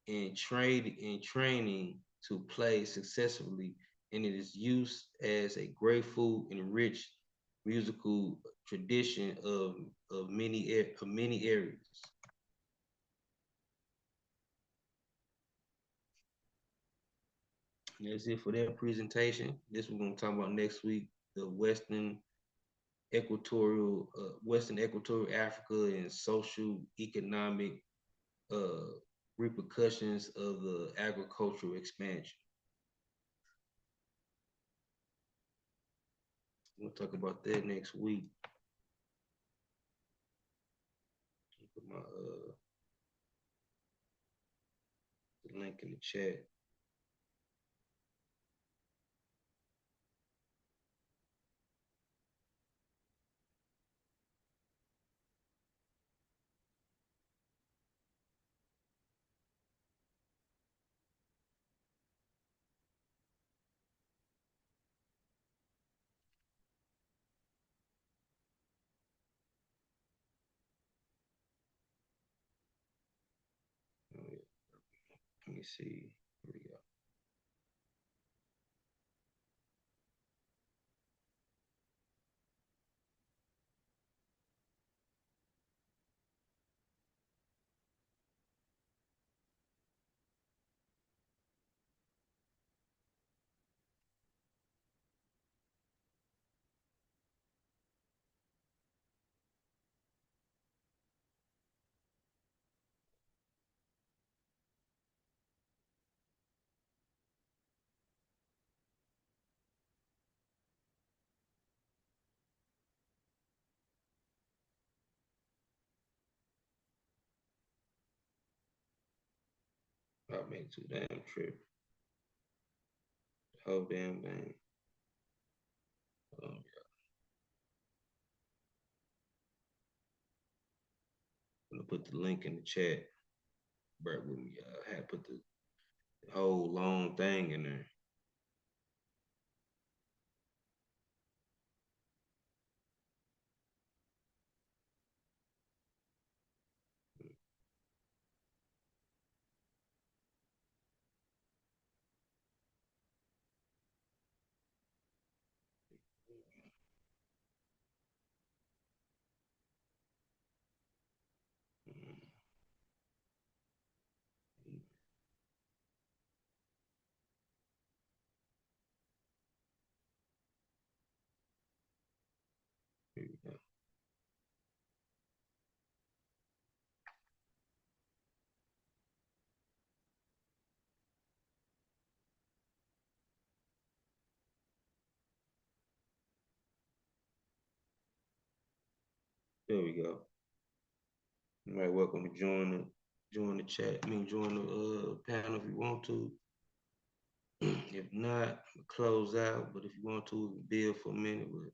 and training to play successfully, and it is used as a grateful and rich musical tradition of many areas. And that's it for that presentation. This we're gonna talk about next week: the Western Equatorial Africa and social economic uh, repercussions of the agricultural expansion. We'll talk about that next week. Put my the link in the chat. Let me see. Here we go. I'll make too damn trip. The whole damn thing. Yeah. I'm gonna put the link in the chat. Bear with me. I had put the whole long thing in there. Here we go. There we go. You are welcome to join the chat. I mean, join the panel if you want to. If not, close out. But if you want to, build for a minute. But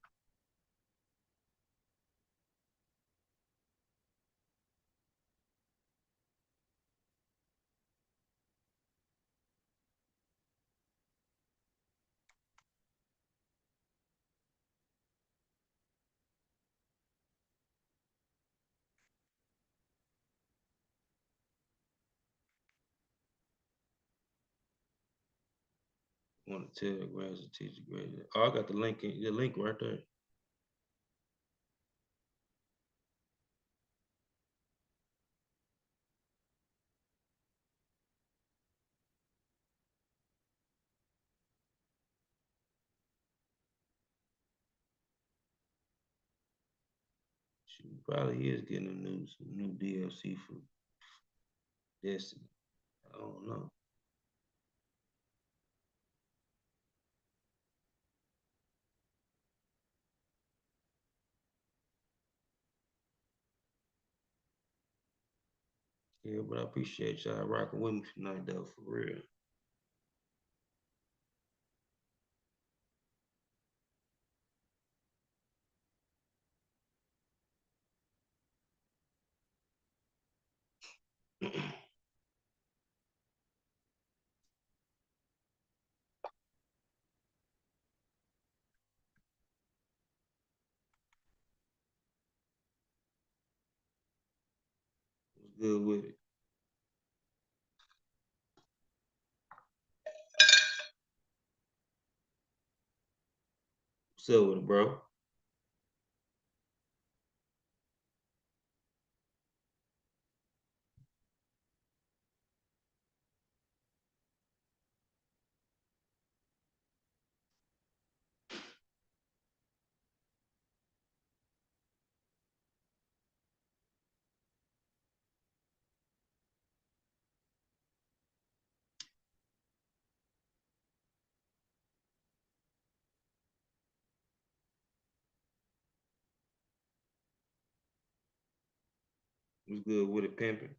want to tell the grads to teach the grades. Oh, I got the link right there. She probably is getting some new DLC for Destiny. I don't know. Yeah, but I appreciate y'all rocking with me tonight, though, for real. What's good with it? What's up with it, bro? What's good with it, pimping?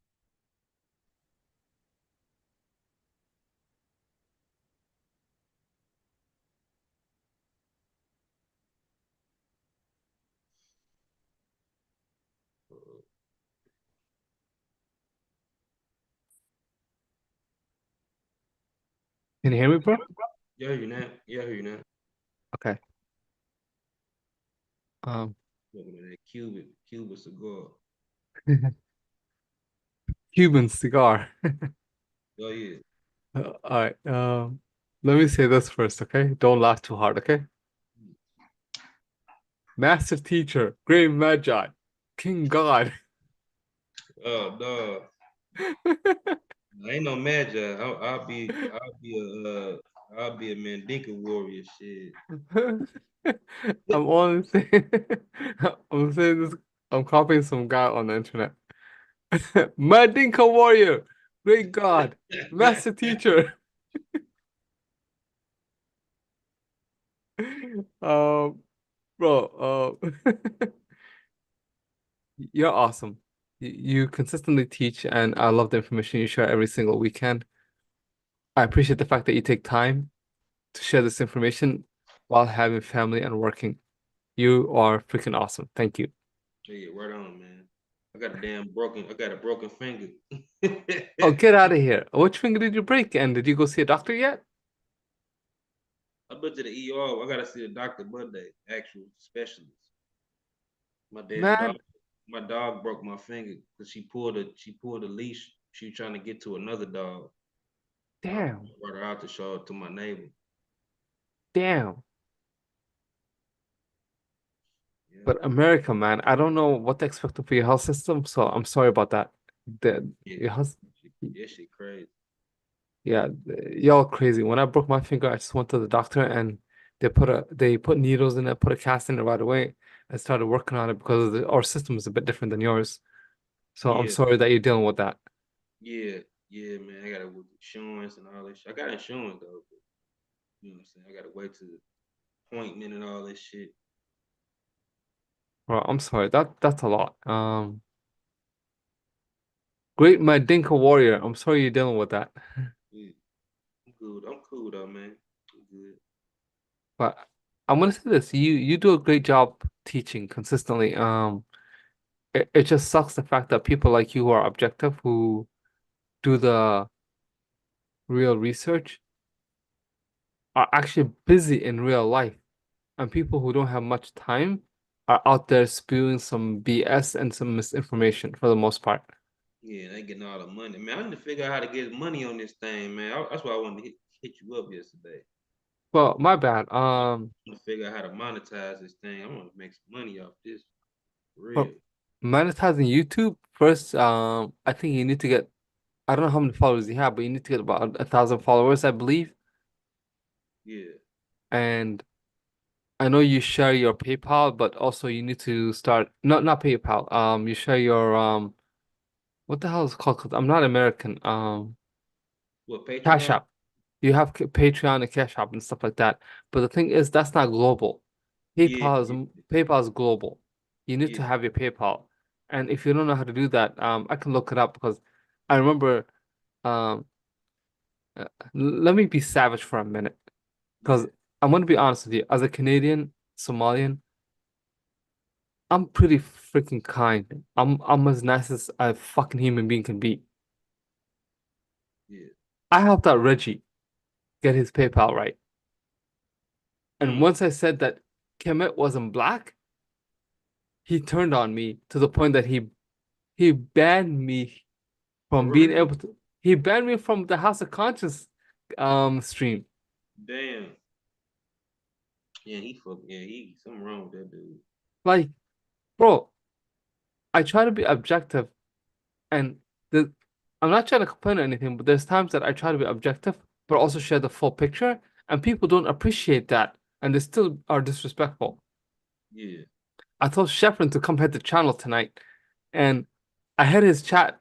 Can you hear me, bro? Yeah, I hear you now. Yeah, I hear you now. Okay. Um, Smoking on that Cuban cigar. Cuban cigar. Oh yeah. All right. Let me say this first, okay? Don't laugh too hard, okay? Master teacher, great magi, King God. Oh no. I ain't no magi. I'll be a Mandinka warrior. Shit. I'm only saying I'm saying this. I'm copying some guy on the internet. Madinka warrior, great God, master teacher. Um, bro, you're awesome. You consistently teach, and I love the information you share every single weekend. I appreciate the fact that you take time to share this information while having family and working. You are freaking awesome. Thank you. Yeah, right on, man. I got a broken finger. Oh, get out of here. Which finger did you break? And did you go see a doctor yet? I've been to the ER. I gotta see the doctor Monday, actual specialist. My damn dog, Man, my dog broke my finger because she pulled a leash. She was trying to get to another dog. I damn, brought her out to show it to my neighbor. damn. Yeah, But America, man, I don't know what to expect for your health system, so I'm sorry about that. yeah, Your health, that shit crazy. yeah, y'all crazy. When I broke my finger, I just went to the doctor and they put needles in it, put a cast in it right away, and started working on it because our system is a bit different than yours. So I'm Yeah, sorry that you're dealing with that. yeah, yeah, man. I gotta with insurance and all this shit. I got insurance though, but you know what I'm saying. I gotta wait to the appointment and all this shit. Well, I'm sorry. That's a lot. Great Madinka warrior. I'm sorry you're dealing with that. Yeah, I'm good. I'm cool though, man. I'm good. But I'm gonna say this, you do a great job teaching consistently. It just sucks the fact that people like you who are objective, who do the real research, are actually busy in real life. And people who don't have much time are out there spewing some BS and some misinformation for the most part. Yeah, they getting all the money, man. I need to figure out how to get money on this thing, man. That's why I wanted to hit you up yesterday. Well, my bad. To figure out how to monetize this thing. I want to make some money off this. For But real. monetizing YouTube first, I think you need to get, I don't know how many followers you have, but you need to get about 1,000 followers, I believe. Yeah. And I know you share your PayPal, but also you need to start, not PayPal. You share your what the hell is it called? 'Cause I'm not American. What, Cash Patreon? App. You have Patreon and Cash App and stuff like that. But the thing is, that's not global. Yeah, PayPal is yeah, PayPal is global. You need yeah. to have your PayPal. And if you don't know how to do that, I can look it up because I remember. Um, Let me be savage for a minute because Yeah. I'm going to be honest with you. As a Canadian, Somalian, I'm pretty freaking kind. I'm as nice as a fucking human being can be. I helped out Reggie get his PayPal right. And Mm. once I said that Kemet wasn't black, he turned on me to the point that he banned me For from being real? able to he banned me from the House of Conscience stream. Damn. Yeah, he something wrong with that dude. Like, bro, I try to be objective and the I'm not trying to complain or anything, but there's times that I try to be objective, but also share the full picture, and people don't appreciate that, and they still are disrespectful. Yeah. I told Sheffrin to come hit the channel tonight, and I had his chat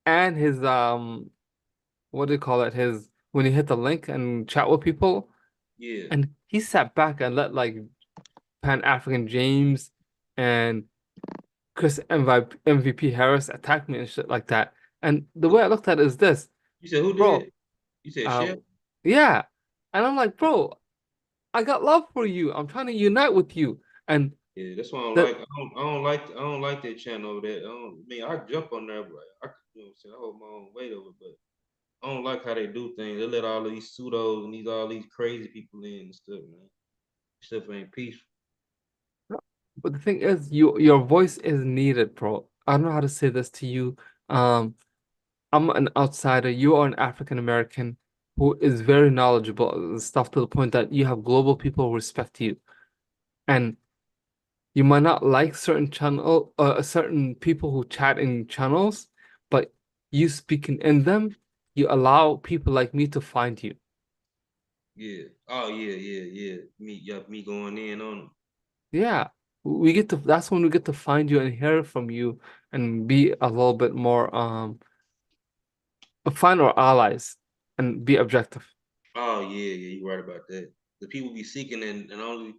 and his what do you call it? His when he hit the link and chat with people, Yeah. and he sat back and let like Pan African James and Chris MVP Harris attack me and shit like that. And the way I looked at it is this, You said who bro. did? You said Uh, Chef? yeah, and I'm like, bro, I got love for you. I'm trying to unite with you, and Yeah, that's why I don't that like. I don't like that channel over there. I jump on there, but I could, what I'm saying, I hold my own weight over, but I don't like how they do things. They let all of these pseudos and all these crazy people in and stuff, man. Stuff ain't peaceful. but the thing is, your voice is needed, bro. I don't know how to say this to you. Um, I'm an outsider. You are an African American who is very knowledgeable and stuff to the point that you have global people who respect you. And you might not like certain people who chat in channels, but you speaking in them, you allow people like me to find you. Yeah. Oh yeah, yeah, yeah. Me going in on them. Yeah. We get to that's when we get to find you and hear from you and be a little bit more find our allies and be objective. Oh yeah, yeah. You right about that. The people be seeking and only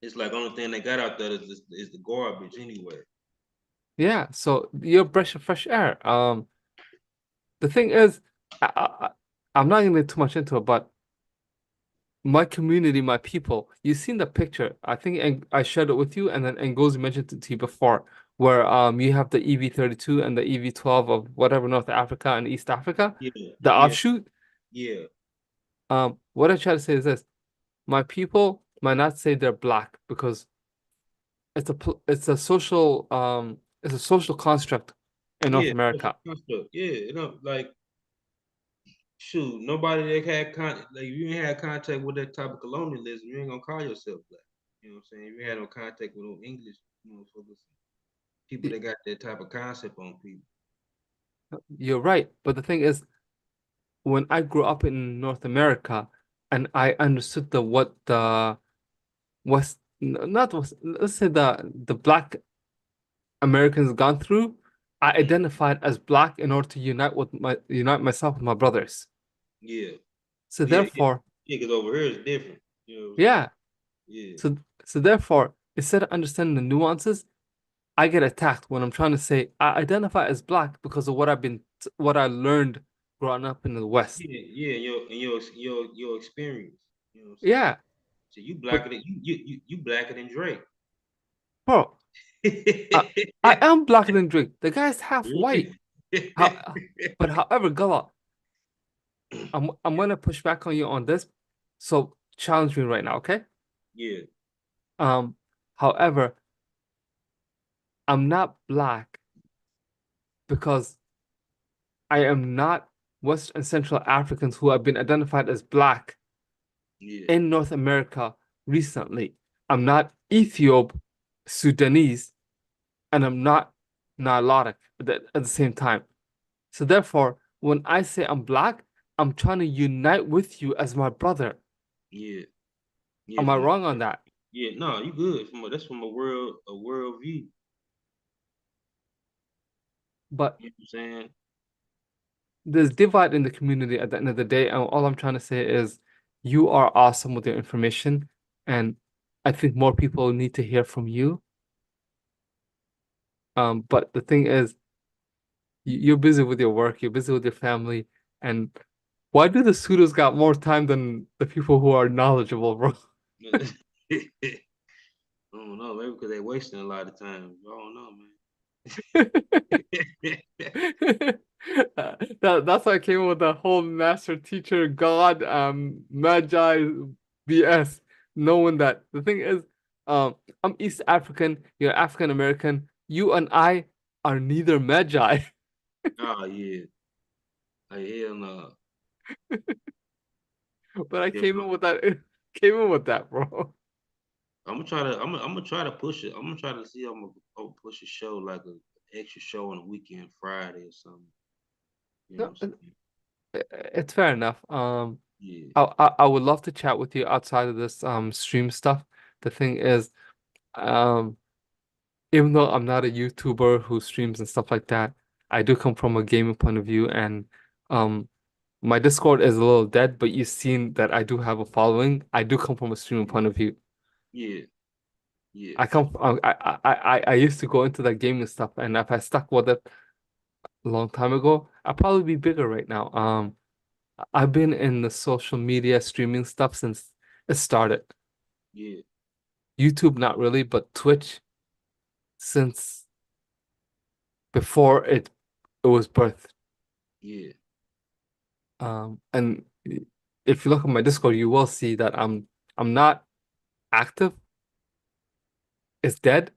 it's like only thing they got out there is the garbage anyway. Yeah, so you're a breath of fresh air. The thing is, I, I'm not gonna get too much into it, but my community, my people, you've seen the picture. I think I shared it with you, and then Ngozi mentioned it to you before, where you have the EV32 and the EV12 of whatever North Africa and East Africa, Yeah, the yeah, offshoot. yeah, What I try to say is this: my people might not say they're black because it's a social construct in North yeah. That's America. a construct. Yeah, like shoot, nobody that had like if you ain't had contact with that type of colonialism, you ain't gonna call yourself black. You know what I'm saying? If you had no contact with no English motherfuckers, people Y- that got that type of concept on people. You're right, but the thing is, when I grew up in North America and I understood what the West, not West, let's say the Black Americans gone through, I Mm-hmm. identified as Black in order to unite myself with my brothers. Yeah, So yeah, yeah, therefore, yeah. Because over here it's different. You know what I'm saying? yeah. Yeah, So so therefore, instead of understanding the nuances, I get attacked when I'm trying to say I identify as Black because of what I learned growing up in the West. yeah, yeah. Your experience. You know what I'm saying? Yeah, So you but blacker than you blacker than Drake. bro, I am blacker than Drake. The guy's half white. But however, Gala, I'm gonna push back on you on this. So challenge me right now, okay? Yeah, Um, however, I'm not black because I am not West and Central Africans who have been identified as black yeah, in North America recently. I'm not Ethiop, Sudanese, and I'm not Nilotic at the same time. So therefore, when I say I'm black, I'm trying to unite with you as my brother. yeah, yeah. Am I wrong on that? Yeah, no, you good. That's from a world view. But You know what I'm saying? there's divide in the community at the end of the day, and all I'm trying to say is you are awesome with your information, and I think more people need to hear from you. But the thing is, you're busy with your work, you're busy with your family, and why do the pseudos got more time than the people who are knowledgeable, bro? I don't know, maybe because they wasting a lot of time. I don't know, man. That's why I came up with the whole master teacher God Magi BS, knowing that the thing is, I'm East African, you're African American, you and I are neither Magi. Oh yeah. Like hell no. But I Yeah, came in with that came in with that, bro. I'm gonna try to push it. I'm gonna try to see I'm gonna push a show like a extra show on a weekend Friday or something. You know No, what I'm saying? it's fair enough. Yeah, I would love to chat with you outside of this stream stuff. The thing is, um even though I'm not a YouTuber who streams and stuff like that, I do come from a gaming point of view, and um my Discord is a little dead, but you've seen that I do have a following. I do come from a streaming point of view. yeah, yeah, I come from, I used to go into that gaming stuff, and if I stuck with it a long time ago, I'd probably be bigger right now. I've been in the social media streaming stuff since it started. yeah, YouTube, not really, but Twitch since before it was birthed. yeah. And if you look at my Discord, you will see that I'm not active. It's dead,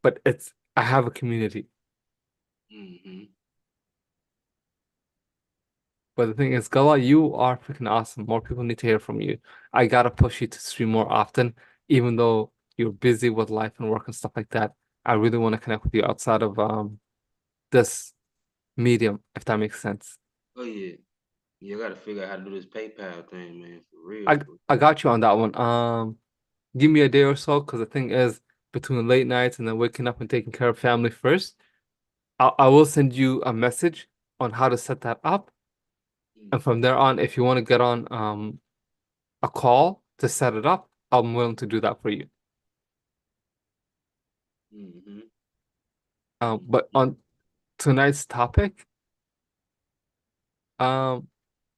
but it's I have a community. Mm-hmm. But the thing is, Gala, you are freaking awesome. More people need to hear from you. I gotta push you to stream more often, even though you're busy with life and work and stuff like that. I really want to connect with you outside of this medium, if that makes sense. Oh yeah. Yeah, I gotta figure out how to do this PayPal thing, man. For real. I I got you on that one. Give me a day or so, because the thing is, between late nights and then waking up and taking care of family first, I will send you a message on how to set that up. And from there on, if you want to get on a call to set it up, I'm willing to do that for you. Mm-hmm. But on tonight's topic, um,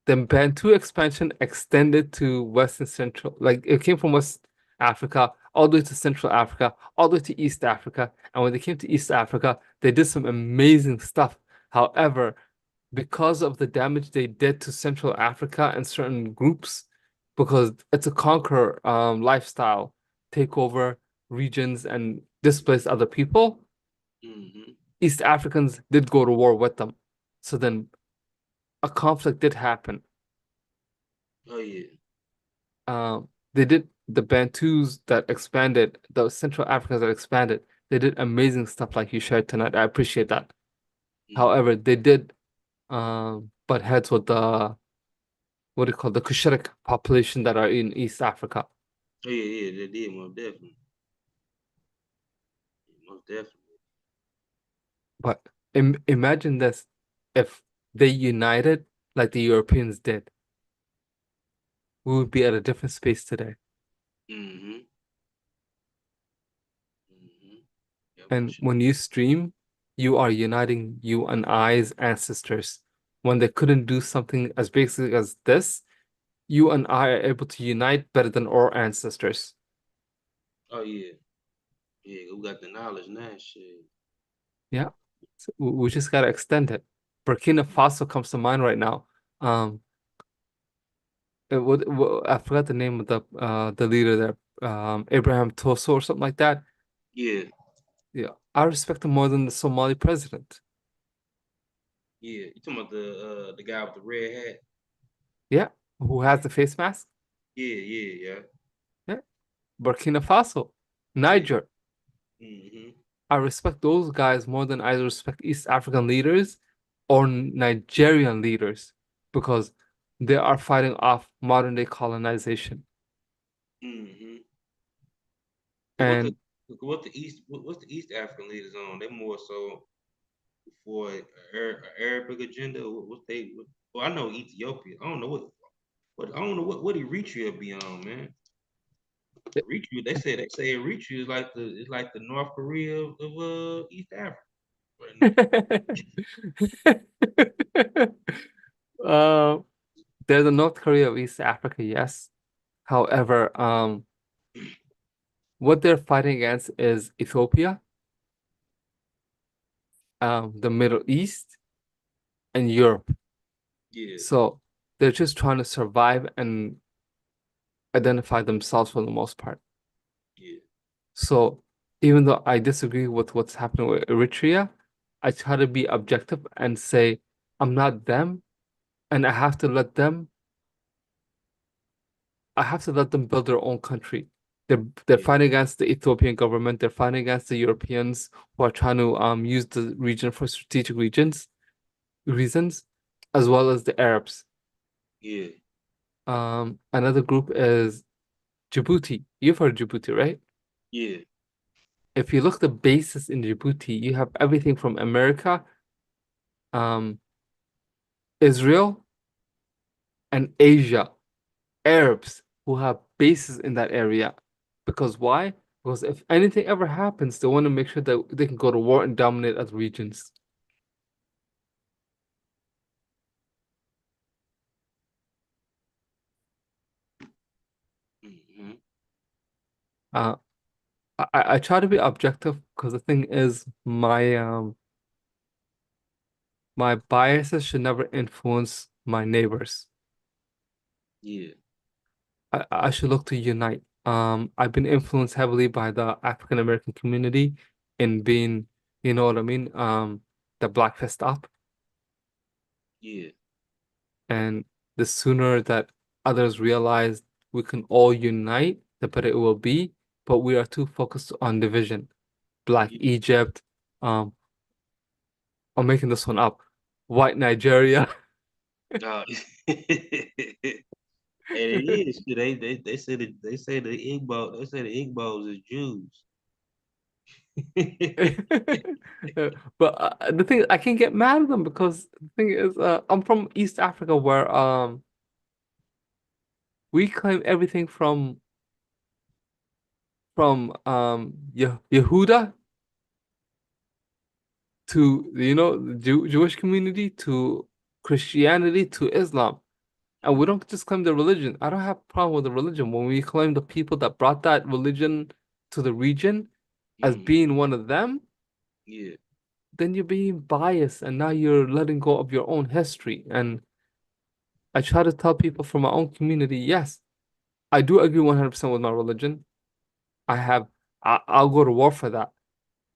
the Bantu expansion extended to West and Central, like it came from West Africa all the way to Central Africa, all the way to East Africa. And when they came to East Africa, they did some amazing stuff. However, because of the damage they did to Central Africa and certain groups, because it's a conquer lifestyle, take over regions and displace other people, Mm-hmm. East Africans did go to war with them. So then a conflict did happen. Oh yeah. They did the Bantus that expanded, the Central Africans that expanded, they did amazing stuff like you shared tonight. I appreciate that. Mm-hmm. However, they did butt heads with the what do you call the Cushitic population that are in East Africa. Oh yeah, yeah, they did most definitely. Most definitely. But imagine this, if they united like the Europeans did, we would be at a different space today. Mm-hmm. Mm-hmm. Yeah, for And sure. when you stream, you are uniting you and I's ancestors. When they couldn't do something as basic as this, you and I are able to unite better than our ancestors. Oh yeah. Yeah, we got the knowledge now, shit. Yeah. So we just gotta extend it. Burkina Mm-hmm. Faso comes to mind right now. Um, I forgot the name of the leader there. Abraham Toso or something like that. Yeah, Yeah, I respect him more than the Somali president. yeah. You talking about the guy with the red hat? Yeah, who has the face mask? Yeah, yeah, yeah. Yeah, Burkina Faso, Yeah. Niger. Mm-hmm. I respect those guys more than I respect East African leaders or Nigerian leaders, because they are fighting off modern day colonization. Mm-hmm. What the And what's the East African leaders on? They more so for Arabic agenda. What they? Well, I know Ethiopia. I don't know what I don't know what Eritrea be on, man. Eritrea, they say Eritrea is like the North Korea of East Africa right now. uh, they're the North Korea of East Africa, yes. However, what they're fighting against is Ethiopia, the Middle East, and Europe. Yeah. So they're just trying to survive and identify themselves for the most part. Yeah. So even though I disagree with what's happening with Eritrea, I try to be objective and say I'm not them, and I have to let them build their own country. They're Yeah. fighting against the Ethiopian government. They're fighting against the Europeans who are trying to use the region for strategic reasons, as well as the Arabs. Yeah. Another group is Djibouti. You've heard of Djibouti, right? Yeah. If you look at the bases in Djibouti, you have everything from America, um, Israel, and Asia, Arabs who have bases in that area. Because why? Because if anything ever happens, they want to make sure that they can go to war and dominate other regions. Mm-hmm. Uh, I try to be objective because the thing is my biases should never influence my neighbors. Yeah. I should look to unite. I've been influenced heavily by the African American community in being, you know what I mean? The Black Fist up. Yeah. And the sooner that others realize we can all unite, the better it will be. But we are too focused on division. Black Yeah. Egypt, I'm making this one up. White Nigeria. Uh, and it is. They say the Igbos is Jews. But the thing I can't get mad at them because the thing is, I'm from East Africa where we claim everything from Yehuda to the Jewish community to Christianity to Islam. And we don't just claim the religion. I don't have a problem with the religion. When we claim the people that brought that religion to the region as Mm, being one of them, yeah. then you're being biased and now you're letting go of your own history. And I try to tell people from my own community, yes, I do agree 100% with my religion. I'll go to war for that.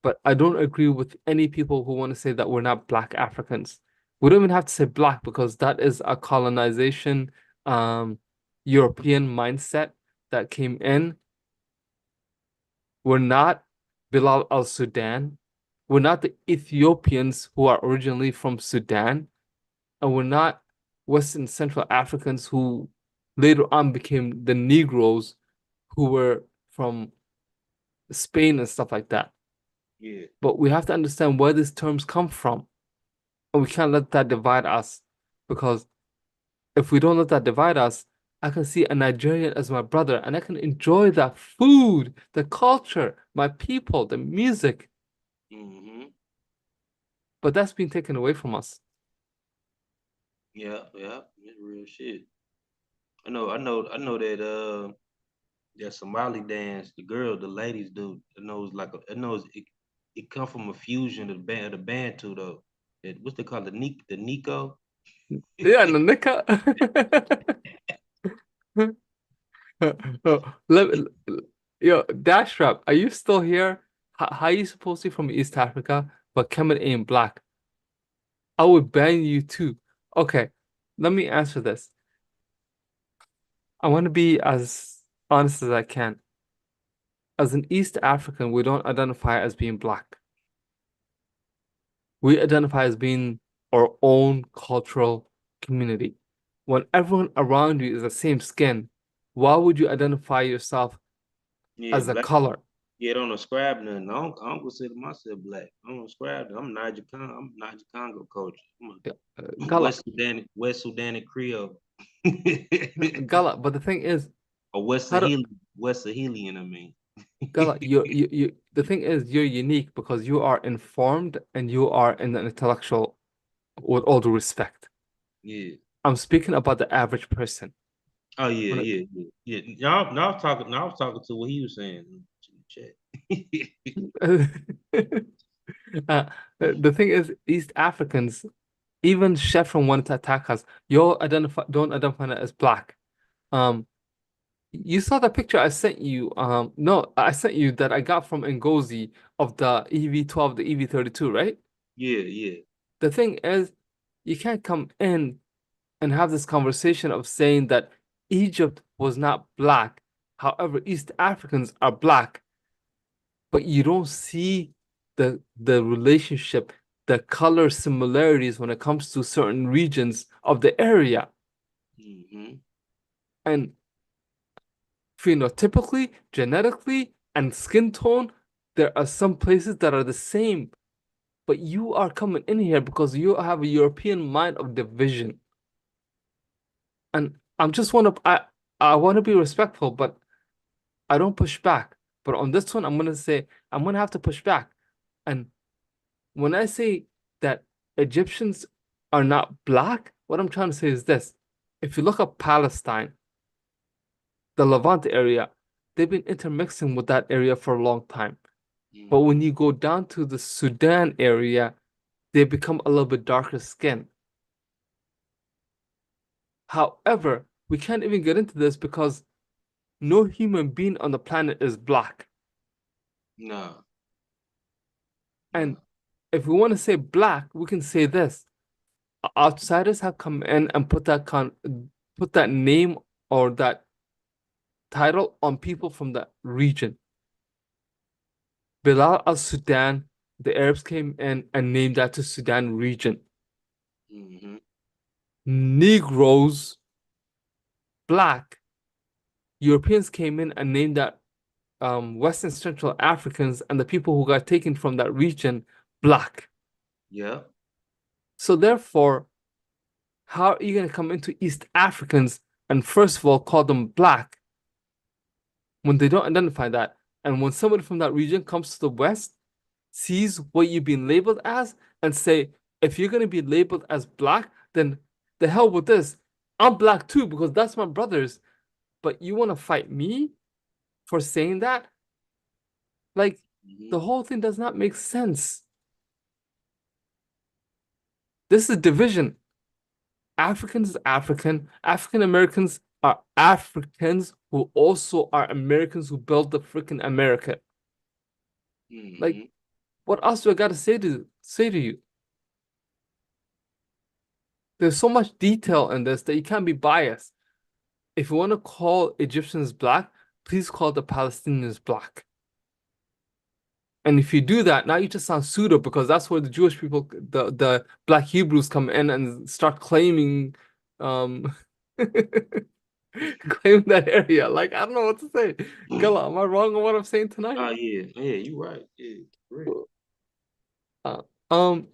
But I don't agree with any people who want to say that we're not Black Africans. We don't even have to say Black because that is a colonization, um, European mindset that came in. We're not Bilal al-Sudan. We're not the Ethiopians who are originally from Sudan. And we're not Western Central Africans who later on became the Negroes who were from Spain and stuff like that. Yeah. But we have to understand where these terms come from. And we can't let that divide us because if we don't let that divide us, I can see a Nigerian as my brother and I can enjoy that food, the culture, my people, the music. Mm-hmm. But that's being taken away from us. Yeah. Yeah. It's real shit. I know that that Somali dance, the girl, the ladies do. It come from a fusion of the Bantu though. What's they call the Nico? Yeah, Nanika. Let, yo, Dash Rap, are you still here? How are you supposed to be from East Africa, but Kemet ain't black? I would ban you too. Okay, let me answer this. I want to be as honest as I can. As an East African, we don't identify as being black. We identify as being our own cultural community. When everyone around you is the same skin, why would you identify yourself Yeah, as a black. color? Yeah, don't ascribe nothing. I don't consider myself black. I don't ascribe. I'm Niger Congo culture. Yeah, I'm a Gala, West Sudani Creole. Gala. But the thing is, Or West how do Sahelian. West Sahelian, I mean. Gala? The thing is, you're unique because you are informed and you are an intellectual. With all due respect, Yeah. I'm speaking about the average person. Oh yeah, When yeah, yeah, yeah. Now I was talking. Now I was talking to what he was saying in the chat. uh, the thing is, East Africans, even Chevron wanted to attack us. Don't identify it as black. Um, you saw the picture I sent you. No, I sent you that I got from Ngozi of the EV-12, the EV-32, right? Yeah, yeah. The thing is, you can't come in and have this conversation of saying that Egypt was not black. However, East Africans are black, but you don't see the relationship, the color similarities when it comes to certain regions of the area. Mm-hmm. And phenotypically, genetically, and skin tone, there are some places that are the same. But you are coming in here because you have a European mind of division. And I want to be respectful, but I don't push back. But on this one, I'm gonna say I'm gonna have to push back. And when I say that Egyptians are not black, what I'm trying to say is this. If you look at Palestine, the Levant area, they've been intermixing with that area for a long time. But when Mm-hmm. you go down to the Sudan area, they become a little bit darker skin. However, we can't even get into this because no human being on the planet is black. No, And no. if we want to say black, we can say this. Outsiders have come in and put that name or that title on people from that region. Bilal al-Sudan, the Arabs came in and named that to Sudan region. Mm-hmm. Negroes, black, Europeans came in and named that Western Central Africans and the people who got taken from that region black. Yeah. So therefore, how are you going to come into East Africans and first of all call them black when they don't identify that? And when somebody from that region comes to the West, sees what you've been labeled as, and say, if you're going to be labeled as black, then the hell with this. I'm black too because that's my brothers. But you want to fight me for saying that? Like, Mm-hmm. the whole thing does not make sense. This is division. Africans is African. African Americans are Africans who also are Americans who built the freaking America. Like, Mm-hmm. what else do I gotta say to you? There's so much detail in this that you can't be biased. If you want to call Egyptians black, please call the Palestinians black. And if you do that, now you just sound pseudo because that's where the Jewish people, the black Hebrews come in and start claiming um claim that area. Like, I don't know what to say. Gala, am I wrong on what I'm saying tonight? Oh yeah, yeah, you right. Yeah, correct. Uh, um,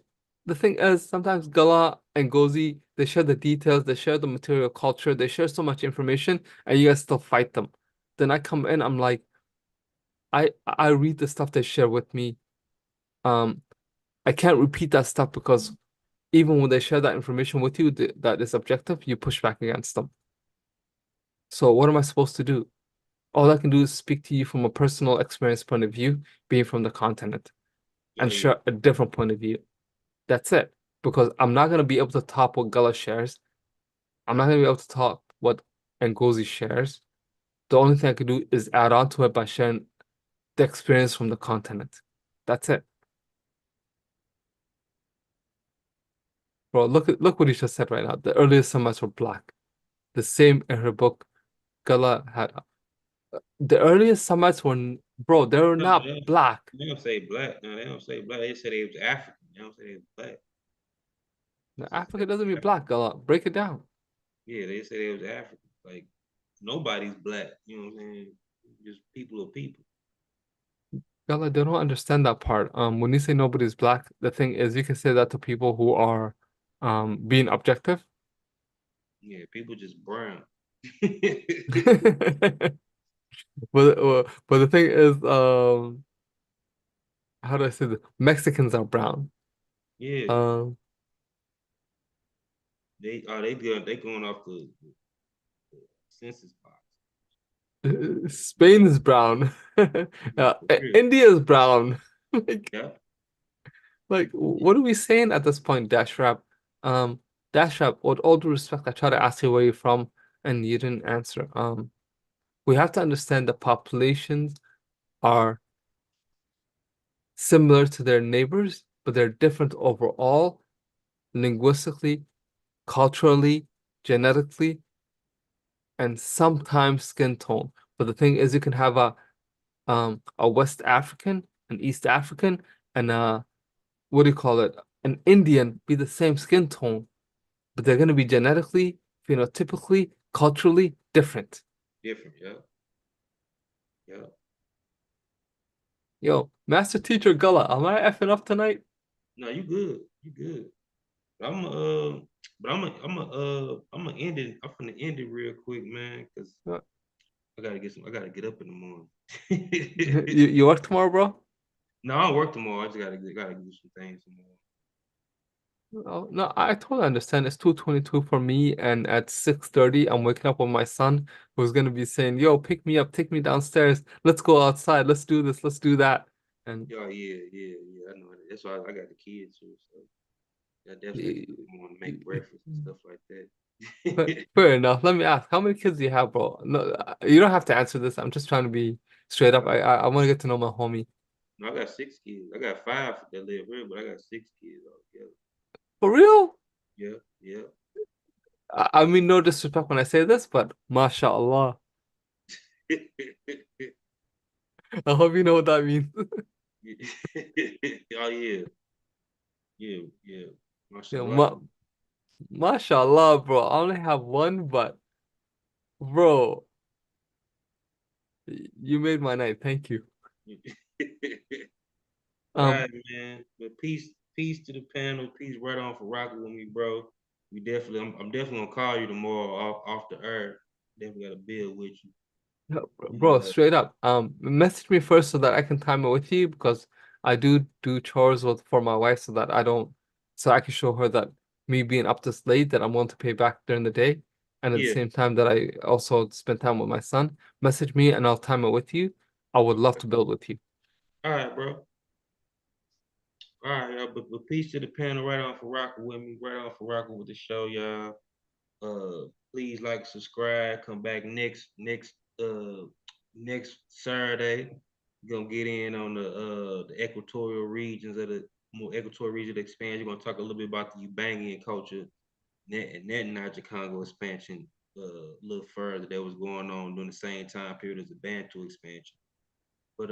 the thing is, sometimes Gala and Gozi, they share the details, they share the material culture, they share so much information, and you guys still fight them. Then I come in, I'm like, I read the stuff they share with me. Um, I can't repeat that stuff because even when they share that information with you that is objective, you push back against them. So what am I supposed to do? All I can do is speak to you from a personal experience point of view, being from the continent, Oh and yeah. share a different point of view. That's it. Because I'm not gonna be able to top what Gullah shares. I'm not gonna be able to top what Ngozi shares. The only thing I could do is add on to it by sharing the experience from the continent. That's it. Bro, look what he just said right now. The earliest Semites were black. The same in her book, Gullah had. The earliest Semites were, bro, they were No, not black. they don't say black. No, they don't say black. They say they was African. They don't say they was black. No, They say they Africa was doesn't mean African. black, Gullah. Break it down. Yeah, they say they was African. Like nobody's black. You know what I'm saying? Just people are people. Gullah, they don't understand that part. When you say nobody's black, the thing is you can say that to people who are being objective. Yeah, people just brown. But the thing is, how do I say this? Mexicans are brown. Yeah, Um, they going off the census box. Spain is brown. Yeah, for real. India is brown. Like, Yeah. like, what are we saying at this point, Dash Rap? Dashrab, with all due respect, I try to ask you where you're from and you didn't answer. We have to understand the populations are similar to their neighbors, but they're different overall, linguistically, culturally, genetically, and sometimes skin tone. But the thing is, you can have a West African, an East African, and what do you call it? An Indian be the same skin tone, but they're gonna be genetically, phenotypically, culturally different. Different, yeah. Yeah. Yo, Master Teacher Gullah, am I effing up tonight? No, you good. You good. But I'm gonna end it. I'm gonna end it real quick, man, because Uh, I gotta get up in the morning. you work tomorrow, bro? No, I don't work tomorrow. I just gotta do some things tomorrow. Oh, no, I totally understand. It's 2:22 for me, and at 6:30, I'm waking up with my son who's gonna be saying, "Yo, pick me up, take me downstairs. Let's go outside. Let's do this. Let's do that." And Yeah, yeah. I know that. That's why I got the kids too. So I definitely got to y- get up in the morning, y- make breakfast and stuff like fair, that. fair enough. Let me ask, how many kids do you have, bro? No, you don't have to answer this. I'm just trying to be straight up. I want to get to know my homie. No, I got 6 kids. I got five that live here, but I got 6 kids altogether. For real? Yeah, yeah. I mean, no disrespect when I say this, but mashallah. I hope you know what that means. Oh yeah, yeah. Yeah, Mashallah. mashallah, bro. I only have one, but bro, you made my night. Thank you. But all Um, right, man. But peace to the panel. Peace right on for rocking with me, bro. I'm definitely gonna call you tomorrow off the earth. Definitely got to build with you. no, And bro, straight up. Message me first so that I can time it with you because I do chores for my wife so that I don't, so I can show her that me being up this late that I'm willing to pay back during the day, and at the yeah, same time that I also spend time with my son. Message me and I'll time it with you. I would love okay. to build with you. All right, bro. All right, y'all. But peace to the panel right on for rocking with me, right on for rocking with the show, y'all. Please like, subscribe. Come back next Saturday. We're gonna get in on the equatorial regions of the more equatorial region expansion. We're gonna talk a little bit about the Ubangian culture and that Niger Congo expansion a little further that was going on during the same time period as the Bantu expansion. But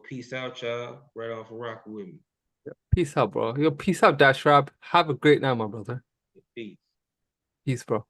peace out, y'all. Right off of rocking with me. Peace out, bro. Yo, peace out, Dash Rap. Have a great night, my brother. Peace. Peace, bro.